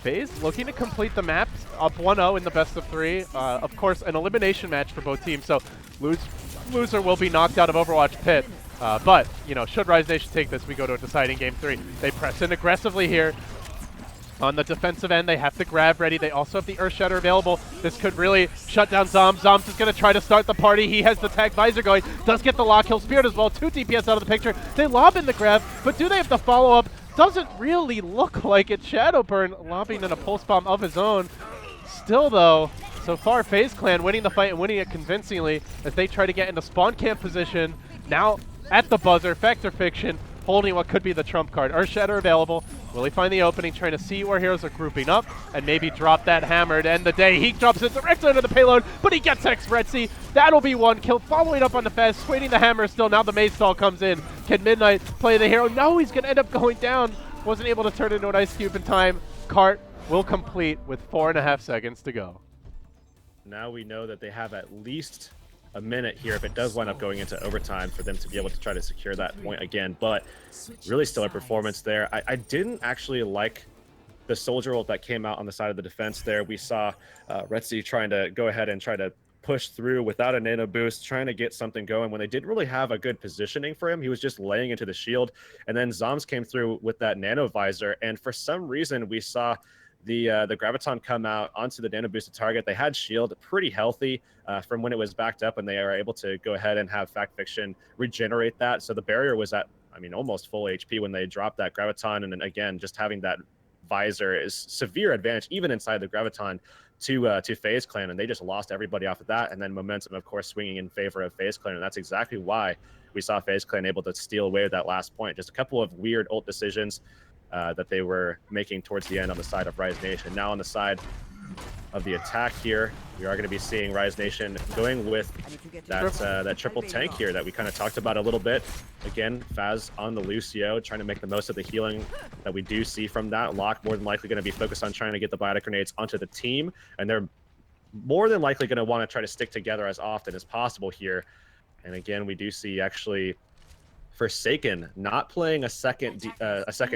FaZe looking to complete the map, up 1-0 in the best of 3. Of course, an elimination match for both teams, so loser will be knocked out of Overwatch PIT. But, you know, should Rise Nation take this, we go to a deciding game 3. They press in aggressively here. On the defensive end, they have the grab ready. They also have the Earth Shatter available. This could really shut down Zom. Zom's just going to try to start the party. He has the tag visor going. Does get the lock kill. Spirit as well. 2 DPS out of the picture. They lob in the grab, but do they have the follow-up? Doesn't really look like it. Shadowburn lobbing in a pulse bomb of his own. Still, though, so far, FaZe Clan winning the fight and winning it convincingly as they try to get into spawn camp position. Now at the buzzer, Fact or Fiction, holding what could be the trump card. Earth Shatter available. Will he find the opening, trying to see where heroes are grouping up and maybe drop that hammer to end the day? He drops it directly under the payload, but he gets X-Retzy. That'll be 1 kill. Following up on the Fez, swinging the hammer still. Now the Maze Stall comes in. Can Midnight play the hero? No, he's going to end up going down. Wasn't able to turn into an Ice Cube in time. Cart will complete with 4.5 seconds to go. Now we know that they have at least a minute here if it does wind up going into overtime for them to be able to try to secure that point again, but really stellar performance there. I didn't actually like the soldier ult that came out on the side of the defense there. We saw Retzy trying to go ahead and try to push through without a nano boost, trying to get something going when they didn't really have a good positioning for him. He was just laying into the shield, and then Zoms came through with that nano visor, and for some reason we saw the Graviton come out onto the nano boosted target. They had shield pretty healthy from when it was backed up, and they are able to go ahead and have Fact Fiction regenerate that. So the barrier was at, I mean, almost full HP when they dropped that Graviton, and then again, just having that visor is severe advantage even inside the Graviton to FaZe Clan, and they just lost everybody off of that. And then momentum, of course, swinging in favor of FaZe Clan, and that's exactly why we saw FaZe Clan able to steal away with that last point. Just a couple of weird ult decisions that they were making towards the end on the side of Rise Nation. Now on the side of the attack here, we are going to be seeing Rise Nation going with that triple tank here that we kind of talked about a little bit. Again, Faz on the Lucio, trying to make the most of the healing that we do see from that. Lock more than likely going to be focused on trying to get the biotic grenades onto the team, and they're more than likely going to want to try to stick together as often as possible here. And again, we do see actually Forsaken not playing a second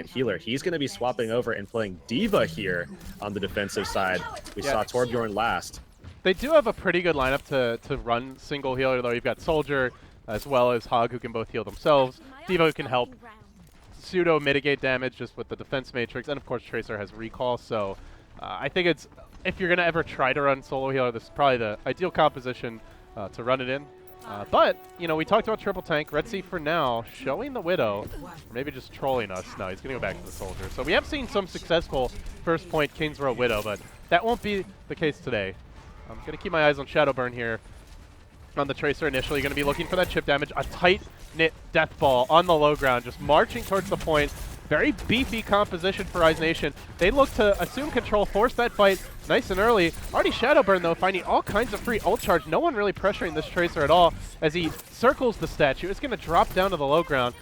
healer. He's going to be swapping over and playing Diva here on the defensive side. We saw Torbjorn last. They do have a pretty good lineup to run single healer, though. You've got Soldier as well as Hog, who can both heal themselves. Diva, who can help pseudo mitigate damage just with the defense matrix, and of course Tracer has recall. So I think it's, if you're going to ever try to run solo healer, this is probably the ideal composition to run it in. But, you know, we talked about triple tank. Retzy for now showing the Widow, or maybe just trolling us. No, he's going to go back to the Soldier. So we have seen some successful first point Kings Row Widow, but that won't be the case today. I'm going to keep my eyes on Shadowburn here. On the Tracer initially, going to be looking for that chip damage. A tight-knit death ball on the low ground, just marching towards the point. Very beefy composition for Rise Nation. They look to assume control, force that fight nice and early. Already Shadowburn, though, finding all kinds of free ult charge. No one really pressuring this Tracer at all as he circles the statue. It's going to drop down to the low ground.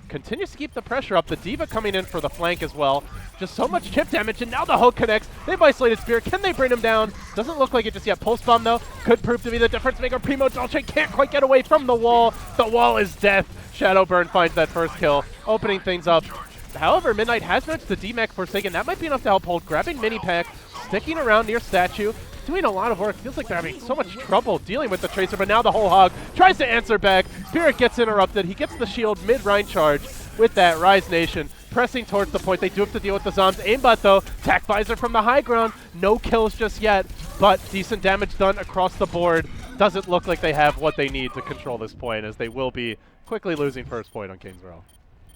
Continues to keep the pressure up. The Diva coming in for the flank as well. Just so much chip damage, and now the Hulk connects. They've isolated Spirit. Can they bring him down? Doesn't look like it just yet. Pulse Bomb, though, could prove to be the difference maker. Primo Dolce can't quite get away from the wall. The wall is death. Shadowburn finds that first kill, opening things up. However, Midnight has managed to demech Forsaken. That might be enough to help hold. Grabbing Mini Pack, sticking around near Statue, doing a lot of work. Feels like they're having so much trouble dealing with the Tracer, but now the whole Hog tries to answer back. Spirit gets interrupted. He gets the shield mid-Rhine charge with that Rise Nation. Pressing towards the point. They do have to deal with the Zombs. Aimbot, though. Tac Visor from the high ground. No kills just yet, but decent damage done across the board. Doesn't look like they have what they need to control this point, as they will be quickly losing first point on Kings Row.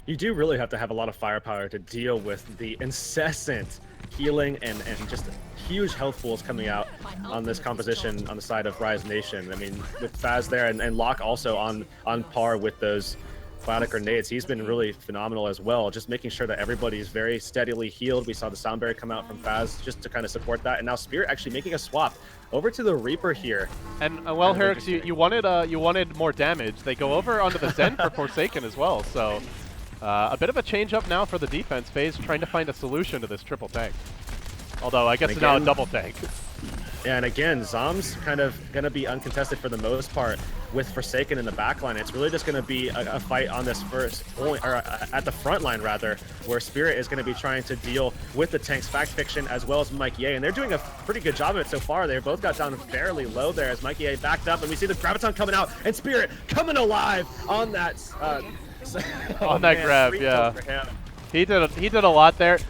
You do really have to have a lot of firepower to deal with the incessant healing and just huge health pools coming out on this composition on the side of Rise Nation. I mean, with FaZe there and Locke also on par with those Clouded grenades, he's been really phenomenal as well, just making sure that everybody's very steadily healed. We saw the Sound Barrier come out from FaZe just to kind of support that, and now Spirit actually making a swap over to the Reaper here. And well, Herix, you wanted more damage. They go over onto the Zen for Forsaken as well, so a bit of a change up now for the defense. FaZe trying to find a solution to this triple tank. Although I guess it's now a double tank. Yeah, and again, Zom's kind of going to be uncontested for the most part with Forsaken in the backline. It's really just going to be a fight on this first point, or at the front line rather, where Spirit is going to be trying to deal with the tanks, Fact Fiction, as well as Mikey A. And they're doing a pretty good job of it so far. They both got down fairly low there as Mikey A backed up, and we see the Graviton coming out, and Spirit coming alive on that grab, yeah. He did a lot there.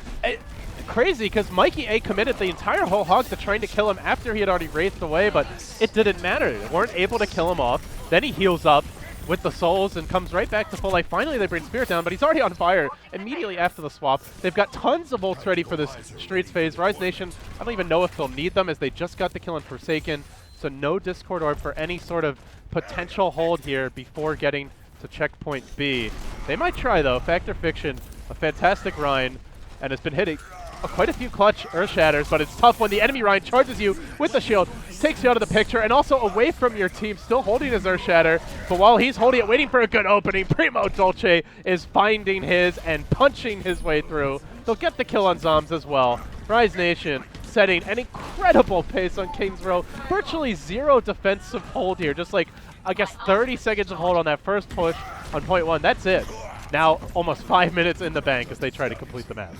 Crazy, because Mikey A committed the entire whole hog to trying to kill him after he had already wraithed away, but it didn't matter. They weren't able to kill him off. Then he heals up with the souls and comes right back to full life. Finally, they bring Spirit down, but he's already on fire immediately after the swap. They've got tons of ults ready for this Streets phase. Rise Nation, I don't even know if they'll need them, as they just got the kill on Forsaken, so no Discord Orb for any sort of potential hold here before getting to checkpoint B. They might try, though. Factor Fiction, a fantastic Rhine, and has been hitting quite a few clutch Earth Shatters, but it's tough when the enemy Rhine charges you with the shield, takes you out of the picture, and also away from your team, still holding his Earth Shatter. But while he's holding it, waiting for a good opening, Primo Dolce is finding his and punching his way through. They'll get the kill on Zoms as well. Rise Nation setting an incredible pace on Kings Row. Virtually zero defensive hold here, just like, I guess, 30 seconds of hold on that first push on point one. That's it. Now almost 5 minutes in the bank as they try to complete the map.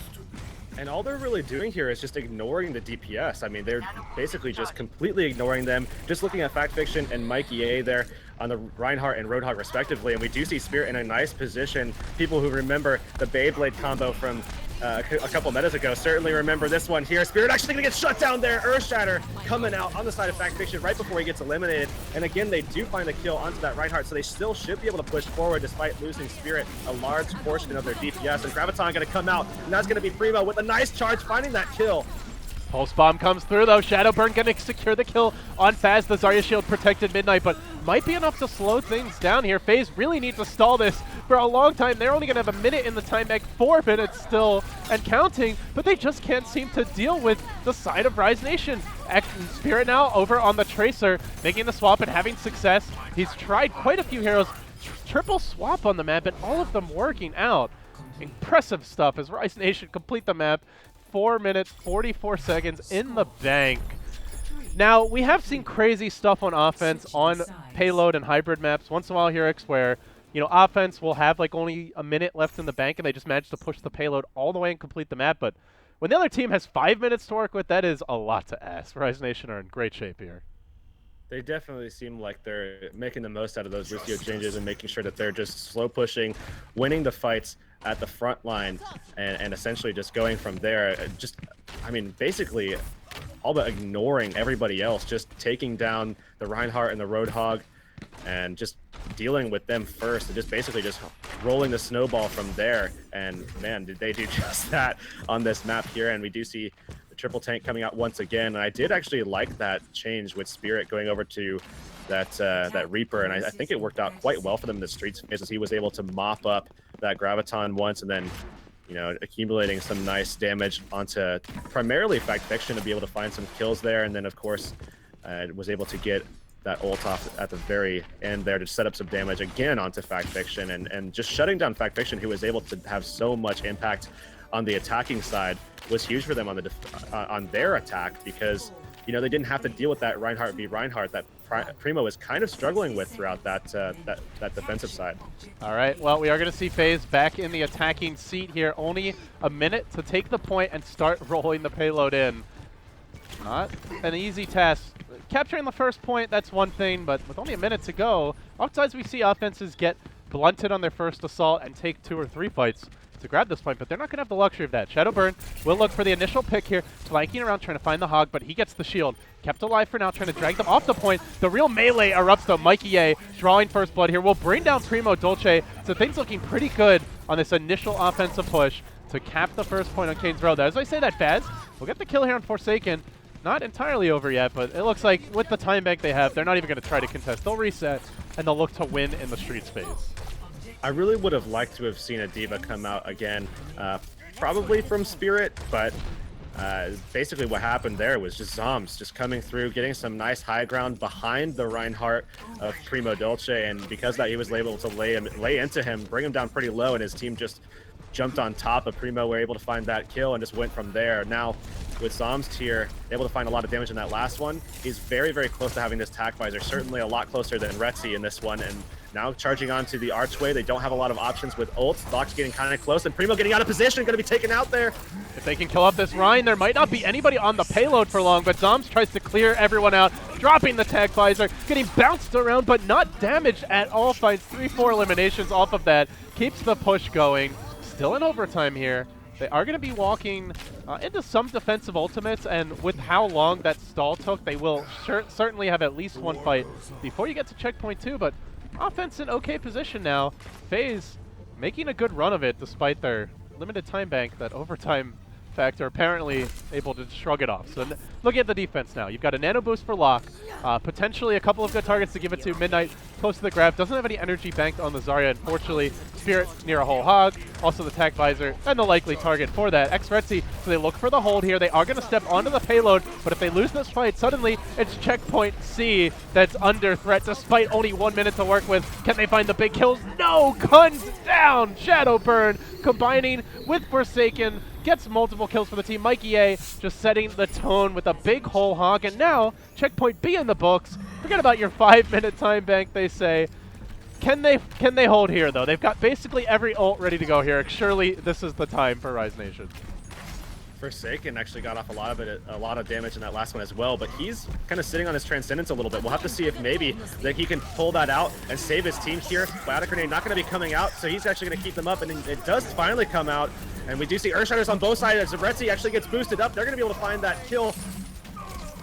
And all they're really doing here is just ignoring the DPS. I mean, they're basically just completely ignoring them, just looking at Fact Fiction and Mikey A there on the Reinhardt and Roadhog respectively. And we do see Spirit in a nice position. People who remember the Beyblade combo from a couple metas ago certainly remember this one here. Spirit actually gonna get shut down there. Earth Shatter coming out on the side of Fact Fiction right before he gets eliminated. And again, they do find a kill onto that Reinhardt, so they still should be able to push forward despite losing Spirit a large portion of their DPS. And Graviton gonna come out, and that's gonna be Primo with a nice charge, finding that kill. Pulse Bomb comes through, though. Shadowburn gonna secure the kill on FaZe. The Zarya shield protected Midnight, but might be enough to slow things down here. FaZe really need to stall this for a long time. They're only gonna have a minute in the time bank, 4 minutes still, and counting, but they just can't seem to deal with the side of Rise Nation. Spirit now over on the Tracer, making the swap and having success. He's tried quite a few heroes. Triple swap on the map, and all of them working out. Impressive stuff as Rise Nation complete the map. 4 minutes, 44 seconds in the bank. Now, we have seen crazy stuff on offense on payload and hybrid maps. Once in a while, Herix, where, you know, offense will have like only a minute left in the bank and they just manage to push the payload all the way and complete the map. But when the other team has 5 minutes to work with, that is a lot to ask. Rise Nation are in great shape here. They definitely seem like they're making the most out of those Lucio changes and making sure that they're just slow pushing, winning the fights at the front line, and essentially just going from there. Just, I mean, basically all but ignoring everybody else, just taking down the Reinhardt and the Roadhog and just dealing with them first, and just basically just rolling the snowball from there. And man, did they do just that on this map here. And we do see the triple tank coming out once again. And I did actually like that change with Spirit going over to that Reaper, and I think it worked out quite well for them in the Streets phase, as he was able to mop up that Graviton once, and then, you know, accumulating some nice damage onto primarily Fact Fiction to be able to find some kills there. And then of course was able to get that ult off at the very end there to set up some damage again onto Fact Fiction, and just shutting down Fact Fiction, who was able to have so much impact on the attacking side, was huge for them on the on their attack, because, you know, they didn't have to deal with that Reinhardt v Reinhardt that Primo is kind of struggling with throughout that defensive side. All right, well, we are going to see FaZe back in the attacking seat here. Only a minute to take the point and start rolling the payload in. Not an easy task. Capturing the first point, that's one thing, but with only a minute to go, oftentimes we see offenses get blunted on their first assault and take 2 or 3 fights to grab this point, but they're not going to have the luxury of that. Shadowburn will look for the initial pick here, flanking around, trying to find the hog, but he gets the shield. Kept alive for now, trying to drag them off the point. The real melee erupts, though. Mikey A drawing first blood here will bring down Primo Dolce, so things looking pretty good on this initial offensive push to cap the first point on Kane's Road. As I say that, FaZe We'll get the kill here on Forsaken. Not entirely over yet, but it looks like with the time bank they have, they're not even going to try to contest. They'll reset, and they'll look to win in the street space. I really would have liked to have seen a D.Va come out again, probably from Spirit, but basically what happened there was just Zombs just coming through, getting some nice high ground behind the Reinhardt of Primo Dolce, and because of that he was able to lay into him, bring him down pretty low, and his team just jumped on top of Primo, were able to find that kill and just went from there. Now with Zombs here, able to find a lot of damage in that last one. He's very, very close to having this tack visor, certainly a lot closer than Retzi in this one, and now charging onto the archway. They don't have a lot of options with ults. Locke's getting kind of close, and Primo getting out of position, going to be taken out there. If they can kill off this Rein, there might not be anybody on the payload for long, but Zombs tries to clear everyone out, dropping the tag visor, getting bounced around, but not damaged at all. Finds 3-4 eliminations off of that, keeps the push going. Still in overtime here. They are going to be walking into some defensive ultimates, and with how long that stall took, they will certainly have at least one fight before you get to checkpoint 2, but offense in okay position now. FaZe making a good run of it despite their limited time bank. That overtime factor apparently able to shrug it off. So look at the defense now. You've got a nano boost for Locke, potentially a couple of good targets to give it to. Midnight close to the grab, doesn't have any energy banked on the Zarya, unfortunately. Spirit near a whole hog, also the tag visor, and the likely target for that. Retzi, so they look for the hold here. They are going to step onto the payload, but if they lose this fight, suddenly it's checkpoint C that's under threat despite only 1 minute to work with. Can they find the big kills? No! Guns down! Shadowburn combining with Forsaken, gets multiple kills for the team. Mikey A just setting the tone with a big whole hog, and now checkpoint B in the books. Forget about your 5-minute time bank, they say. Can they hold here, though? They've got basically every ult ready to go here. Surely this is the time for Rise Nation. Forsaken actually got off a lot of damage in that last one as well, but he's kind of sitting on his Transcendence a little bit. We'll have to see if maybe that he can pull that out and save his team here. Biotic Grenade not going to be coming out, so he's actually going to keep them up, and it does finally come out. And we do see Earthshiders on both sides as Retzi actually gets boosted up. They're going to be able to find that kill.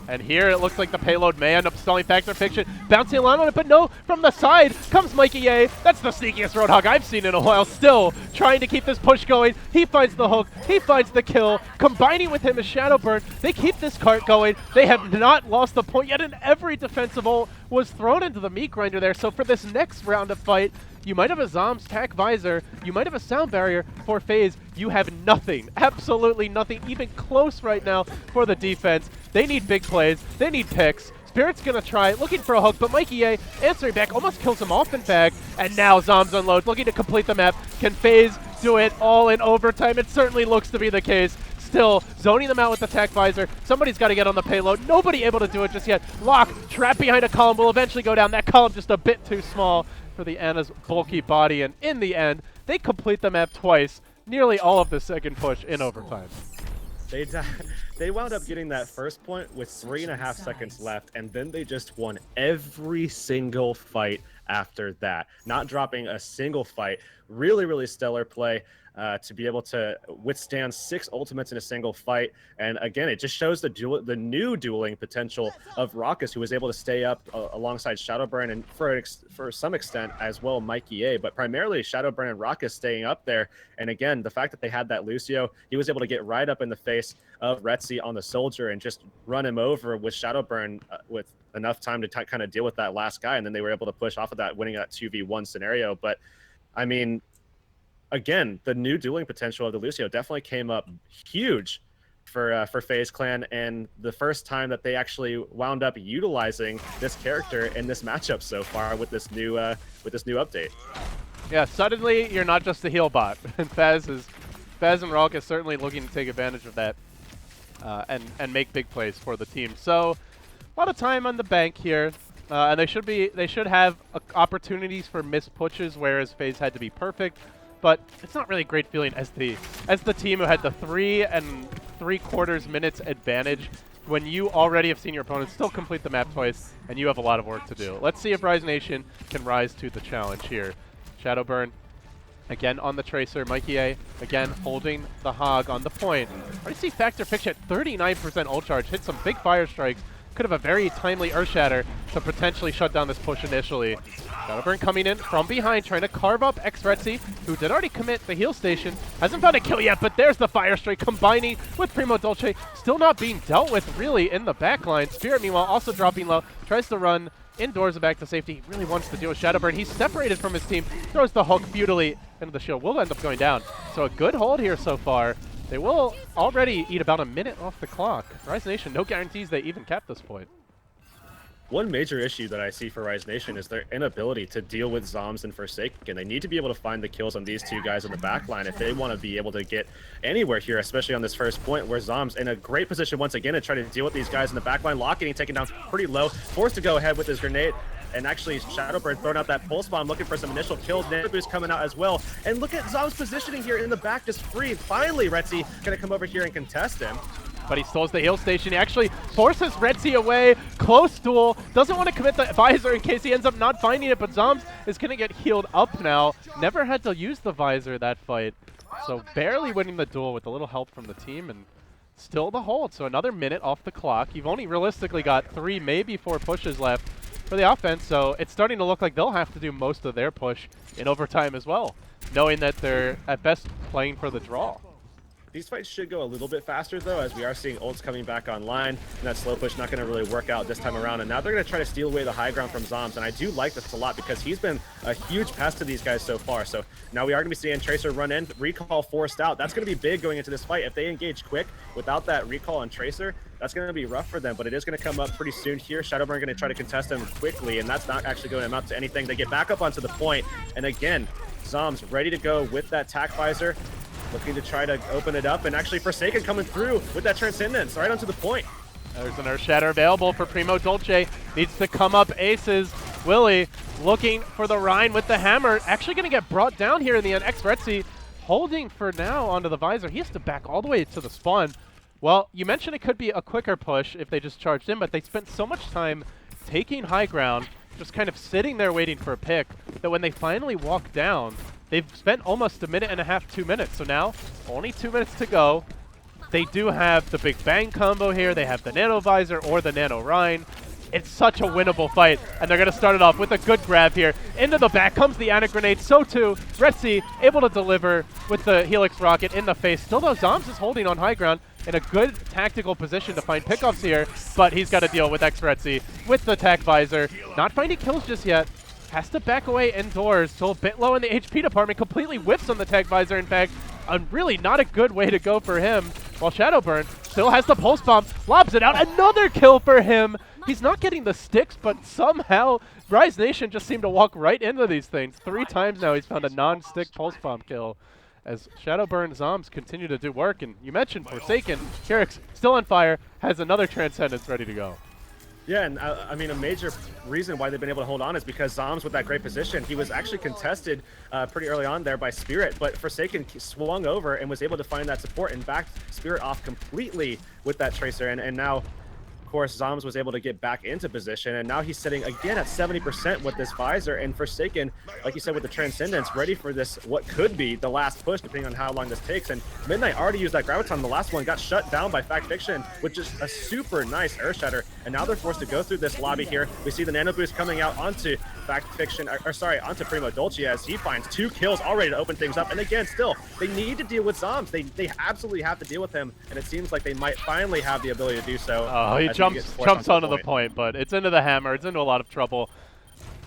And here it looks like the payload may end up stalling Factor Fiction, bouncing along on it, but no, from the side comes Mikey A. That's the sneakiest Roadhog I've seen in a while, still trying to keep this push going. He finds the hook, he finds the kill, combining with him is Shadowburn. They keep this cart going. They have not lost the point yet, and every defensive ult was thrown into the meat grinder there. So for this next round of fight, you might have a Zombs tack visor, you might have a sound barrier for FaZe. You have nothing, absolutely nothing, even close right now for the defense. They need big plays, they need picks. Spirit's gonna try, looking for a hook, but Mikey A answering back, almost kills him off in fact, and now Zombs unload, looking to complete the map. Can FaZe do it all in overtime? It certainly looks to be the case. Still zoning them out with the tack visor. Somebody's got to get on the payload. Nobody able to do it just yet. Locke trapped behind a column, will eventually go down. That column just a bit too small for the Ana's bulky body, and in the end, they complete the map twice, nearly all of the second push in overtime. They wound up getting that first point with 3.5 seconds left, and then they just won every single fight after that, not dropping a single fight. Really, really stellar play to be able to withstand 6 ultimates in a single fight. And again, it just shows the new dueling potential of Raucus, who was able to stay up alongside Shadowburn and for some extent as well Mikey A, but primarily Shadowburn and Raucus staying up there. And again, the fact that they had that Lucio, he was able to get right up in the face of Retzi on the Soldier and just run him over with Shadowburn with enough time to kind of deal with that last guy, and then they were able to push off of that, winning that 2v1 scenario. But I mean, again, the new dueling potential of the Lucio definitely came up huge for FaZe Clan, and the first time that they actually wound up utilizing this character in this matchup so far with this new update. Yeah, suddenly you're not just a heal bot. FaZe and Raucus certainly looking to take advantage of that and make big plays for the team. So a lot of time on the bank here, and they should have opportunities for missed pushes, whereas FaZe had to be perfect. But it's not really a great feeling as the team who had the 3 3/4 minutes advantage when you already have seen your opponent still complete the map twice, and you have a lot of work to do. Let's see if Rise Nation can rise to the challenge here. Shadowburn again on the Tracer. Mikey A again holding the hog on the point. I see Factor Fiction at 39% ult charge, hit some big fire strikes, could have a very timely Earthshatter to potentially shut down this push initially. Shadowburn coming in from behind, trying to carve up xRetsy, who did already commit the heal station. Hasn't found a kill yet, but there's the Fire Strike combining with Primo Dolce. Still not being dealt with really in the backline. Spirit, meanwhile, also dropping low. Tries to run indoors and back to safety. He really wants to deal with Shadowburn. He's separated from his team. Throws the hook futilely into the shield. Will end up going down. So a good hold here so far. They will already eat about a minute off the clock. Rise Nation, no guarantees they even cap this point. One major issue that I see for Rise Nation is their inability to deal with Zombs and Forsaken. They need to be able to find the kills on these two guys in the backline if they want to be able to get anywhere here, especially on this first point where Zombs in a great position once again to try to deal with these guys in the backline. Lock getting taken down pretty low, forced to go ahead with his grenade. And actually, Shadowburn throwing out that pulse bomb, looking for some initial kills. Nano Boost coming out as well. And look at Zomb's positioning here in the back, just free. Finally, Retzi gonna come over here and contest him. But he stalls the heal station. He actually forces Retzi away. Close duel. Doesn't want to commit the visor in case he ends up not finding it, but Zombs is going to get healed up now. Never had to use the visor that fight. So barely winning the duel with a little help from the team, and still the hold. So another minute off the clock. You've only realistically got 3, maybe 4 pushes left for the offense, so it's starting to look like they'll have to do most of their push in overtime as well, knowing that they're at best playing for the draw. These fights should go a little bit faster, though, as we are seeing ults coming back online, and that slow push not going to really work out this time around. And now they're going to try to steal away the high ground from Zombs, and I do like this a lot because he's been a huge pest to these guys so far. So now we are going to be seeing Tracer run in, recall forced out. That's going to be big going into this fight. If they engage quick without that recall on Tracer, that's going to be rough for them, but it is going to come up pretty soon here. Shadowburn going to try to contest him quickly, and that's not actually going to amount to anything. They get back up onto the point, and again, Zombs ready to go with that tack visor, looking to try to open it up, and actually Forsaken coming through with that Transcendence right onto the point. There's an Earthshatter available for Primo Dolce. Needs to come up aces. Willie looking for the Rhine with the hammer. Actually going to get brought down here in the end. xRetsy holding for now onto the visor. He has to back all the way to the spawn. Well, you mentioned it could be a quicker push if they just charged in, but they spent so much time taking high ground, just kind of sitting there waiting for a pick, that when they finally walk down, they've spent almost a minute and a half, 2 minutes. So now, only 2 minutes to go. They do have the Big Bang combo here. They have the Nano Visor or the Nano Rhine. It's such a winnable fight, and they're going to start it off with a good grab here. Into the back comes the Ana Grenade. So too, Retzi able to deliver with the Helix Rocket in the face. Still though, Zombs is holding on high ground in a good tactical position to find pickoffs here, but he's got to deal with xRetsy with the Tac Visor. Not finding kills just yet. Has to back away indoors. Still a bit low in the HP department. Completely whiffs on the Tac Visor, in fact. Really not a good way to go for him. While Shadowburn still has the Pulse Bomb. Lobs it out. Another kill for him. He's not getting the sticks, but somehow Rise Nation just seemed to walk right into these things. 3 times now he's found a non-stick Pulse Bomb kill as Shadowburn Zombs continue to do work. And you mentioned Forsaken. Kyrix still on fire. Has another Transcendence ready to go. Yeah, and I mean, a major reason why they've been able to hold on is because Zombs with that great position, he was actually contested pretty early on there by Spirit, but Forsaken swung over and was able to find that support and backed Spirit off completely with that Tracer, and now, of course, Zombs was able to get back into position, and now he's sitting again at 70% with this visor, and Forsaken, like you said, with the Transcendence, ready for this, what could be the last push, depending on how long this takes. And Midnight already used that Graviton. The last one got shut down by Fact Fiction, with just a super nice Earthshatter, and now they're forced to go through this lobby here. We see the Nano Boost coming out onto Fact Fiction, onto Primo Dolce, as he finds 2 kills already to open things up. And again, still, they need to deal with Zombs. They absolutely have to deal with him, and it seems like they might finally have the ability to do so. Oh, he jumps onto the point, but it's into the hammer. It's into a lot of trouble.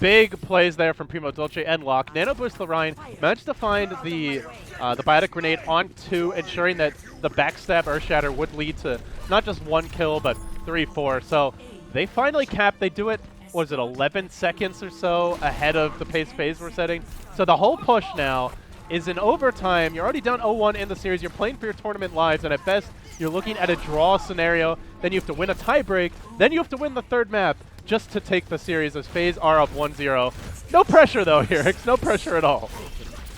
Big plays there from Primo Dolce and Locke. Nano Boost the Rhine managed to find the Biotic Grenade onto, ensuring that the backstab Earthshatter would lead to not just 1 kill, but 3, 4. So they finally cap. They do it, what was it, 11 seconds or so ahead of the pace FaZe we're setting. So the whole push now is in overtime. You're already down 0-1 in the series. You're playing for your tournament lives, and at best, you're looking at a draw scenario. Then you have to win a tiebreak. Then you have to win the 3rd map just to take the series, as FaZe are up 1-0. No pressure, though, here. No pressure at all.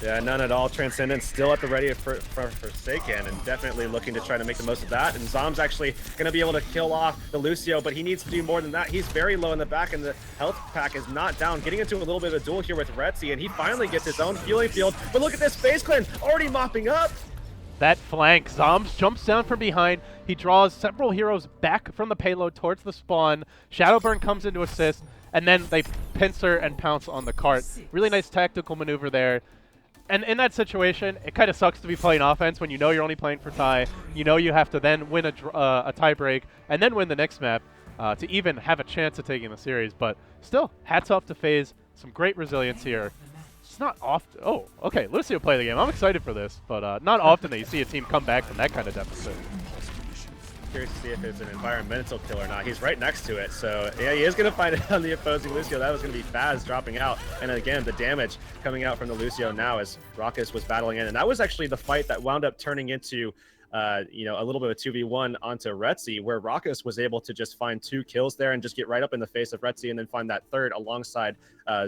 Yeah, none at all. Transcendence still at the ready for Forsaken, and definitely looking to try to make the most of that. And Zomb's actually going to be able to kill off the Lucio, but he needs to do more than that. He's very low in the back, and the health pack is not down. Getting into a little bit of a duel here with Retzi, and he finally gets his own healing field. But look at this FaZe clan already mopping up. That flank. Zombs jumps down from behind. He draws several heroes back from the payload towards the spawn. Shadowburn comes in to assist, and then they pincer and pounce on the cart. Really nice tactical maneuver there. And in that situation, it kind of sucks to be playing offense when you know you're only playing for tie. You know you have to then win a tie break and then win the next map to even have a chance of taking the series. But still, hats off to FaZe. Some great resilience here. It's not often. Oh, okay. Lucio play the game. I'm excited for this, but not often that you see a team come back from that kind of deficit. Curious to see if it's an environmental kill or not. He's right next to it, so yeah, he is going to find it on the opposing Lucio. That was going to be FaZe dropping out, and again, the damage coming out from the Lucio now as Raucus was battling in, and that was actually the fight that wound up turning into you know, a little bit of a 2v1 onto Retzi, where Raucus was able to just find 2 kills there and just get right up in the face of Retzi, and then find that third alongside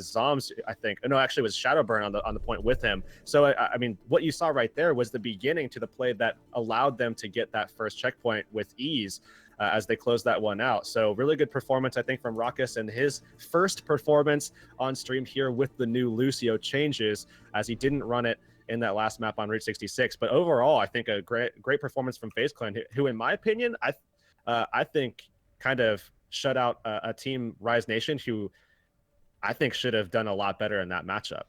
Zombs, I think. No, actually, it was Shadowburn on the point with him. So I mean, what you saw right there was the beginning to the play that allowed them to get that first checkpoint with ease. As they closed that one out. So really good performance, I think, from Raucus, and his first performance on stream here with the new Lucio changes, as he didn't run it in that last map on Route 66. But overall, I think a great performance from FaZe Clan, who in my opinion, I think kind of shut out a team, Rise Nation, who I think should have done a lot better in that matchup.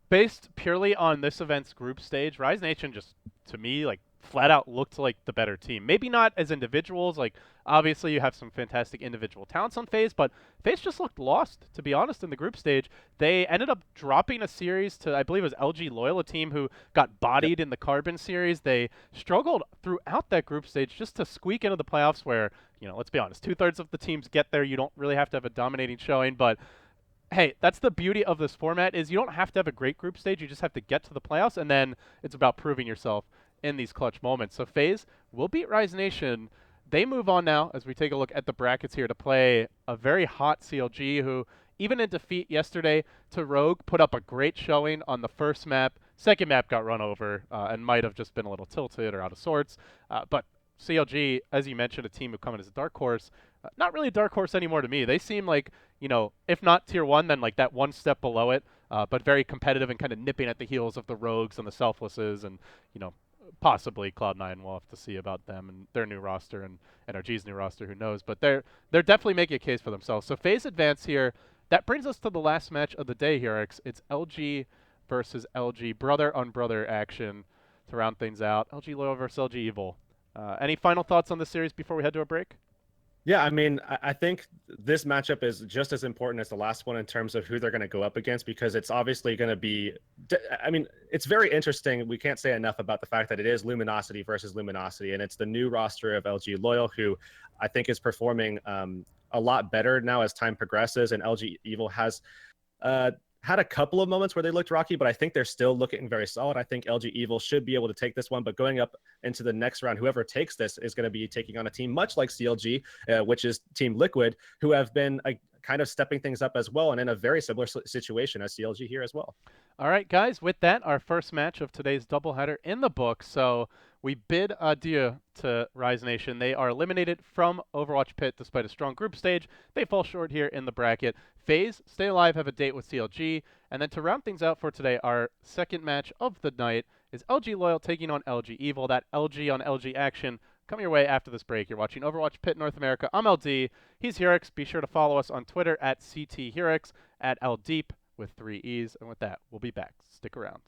Based purely on this event's group stage, Rise Nation just, to me, like, flat out looked like the better team. Maybe not as individuals, like, obviously you have some fantastic individual talents on FaZe, but FaZe just looked lost, to be honest, in the group stage. They ended up dropping a series to, I believe it was LG Loyal, a team who got bodied in the Carbon series. They struggled throughout that group stage just to squeak into the playoffs where, you know, let's be honest, 2/3 of the teams get there. You don't really have to have a dominating showing, but hey, that's the beauty of this format, is you don't have to have a great group stage. You just have to get to the playoffs, and then it's about proving yourself in these clutch moments. So FaZe will beat Rise Nation. They move on now as we take a look at the brackets here to play a very hot CLG, who even in defeat yesterday to Rogue put up a great showing on the first map. Second map got run over and might have just been a little tilted or out of sorts. But CLG, as you mentioned, a team who come in as a dark horse. Not really a dark horse anymore to me. They seem like, you know, if not tier 1, then like that one step below it, but very competitive and kind of nipping at the heels of the Rogues and the Selflesses, and, you know, possibly Cloud9. We'll have to see about them and their new roster and NRG's new roster, who knows. But they're definitely making a case for themselves. So FaZe advance here. That brings us to the last match of the day here, X. It's LG versus LG, brother on brother action to round things out. LG Loyal versus LG Evil. Any final thoughts on this series before we head to a break? Yeah, I mean, I think this matchup is just as important as the last one in terms of who they're going to go up against, because it's obviously going to be, I mean, it's very interesting. We can't say enough about the fact that it is Luminosity versus Luminosity, and it's the new roster of LG Loyal, who I think is performing a lot better now as time progresses, and LG Evil has had a couple of moments where they looked rocky, but I think they're still looking very solid. I think LG Evil should be able to take this one, but going up into the next round, whoever takes this is going to be taking on a team much like CLG, which is Team Liquid, who have been kind of stepping things up as well, and in a very similar situation as CLG here as well. All right, guys, with that, our first match of today's doubleheader in the book. So we bid adieu to Rise Nation. They are eliminated from Overwatch PIT despite a strong group stage. They fall short here in the bracket. FaZe stay alive, have a date with CLG. And then to round things out for today, our second match of the night is LG Loyal taking on LG Evil. That LG on LG action coming your way after this break. You're watching Overwatch PIT North America. I'm LD. He's Hurix. Be sure to follow us on Twitter at CTHurix, at LDeep with 3 E's. And with that, we'll be back. Stick around.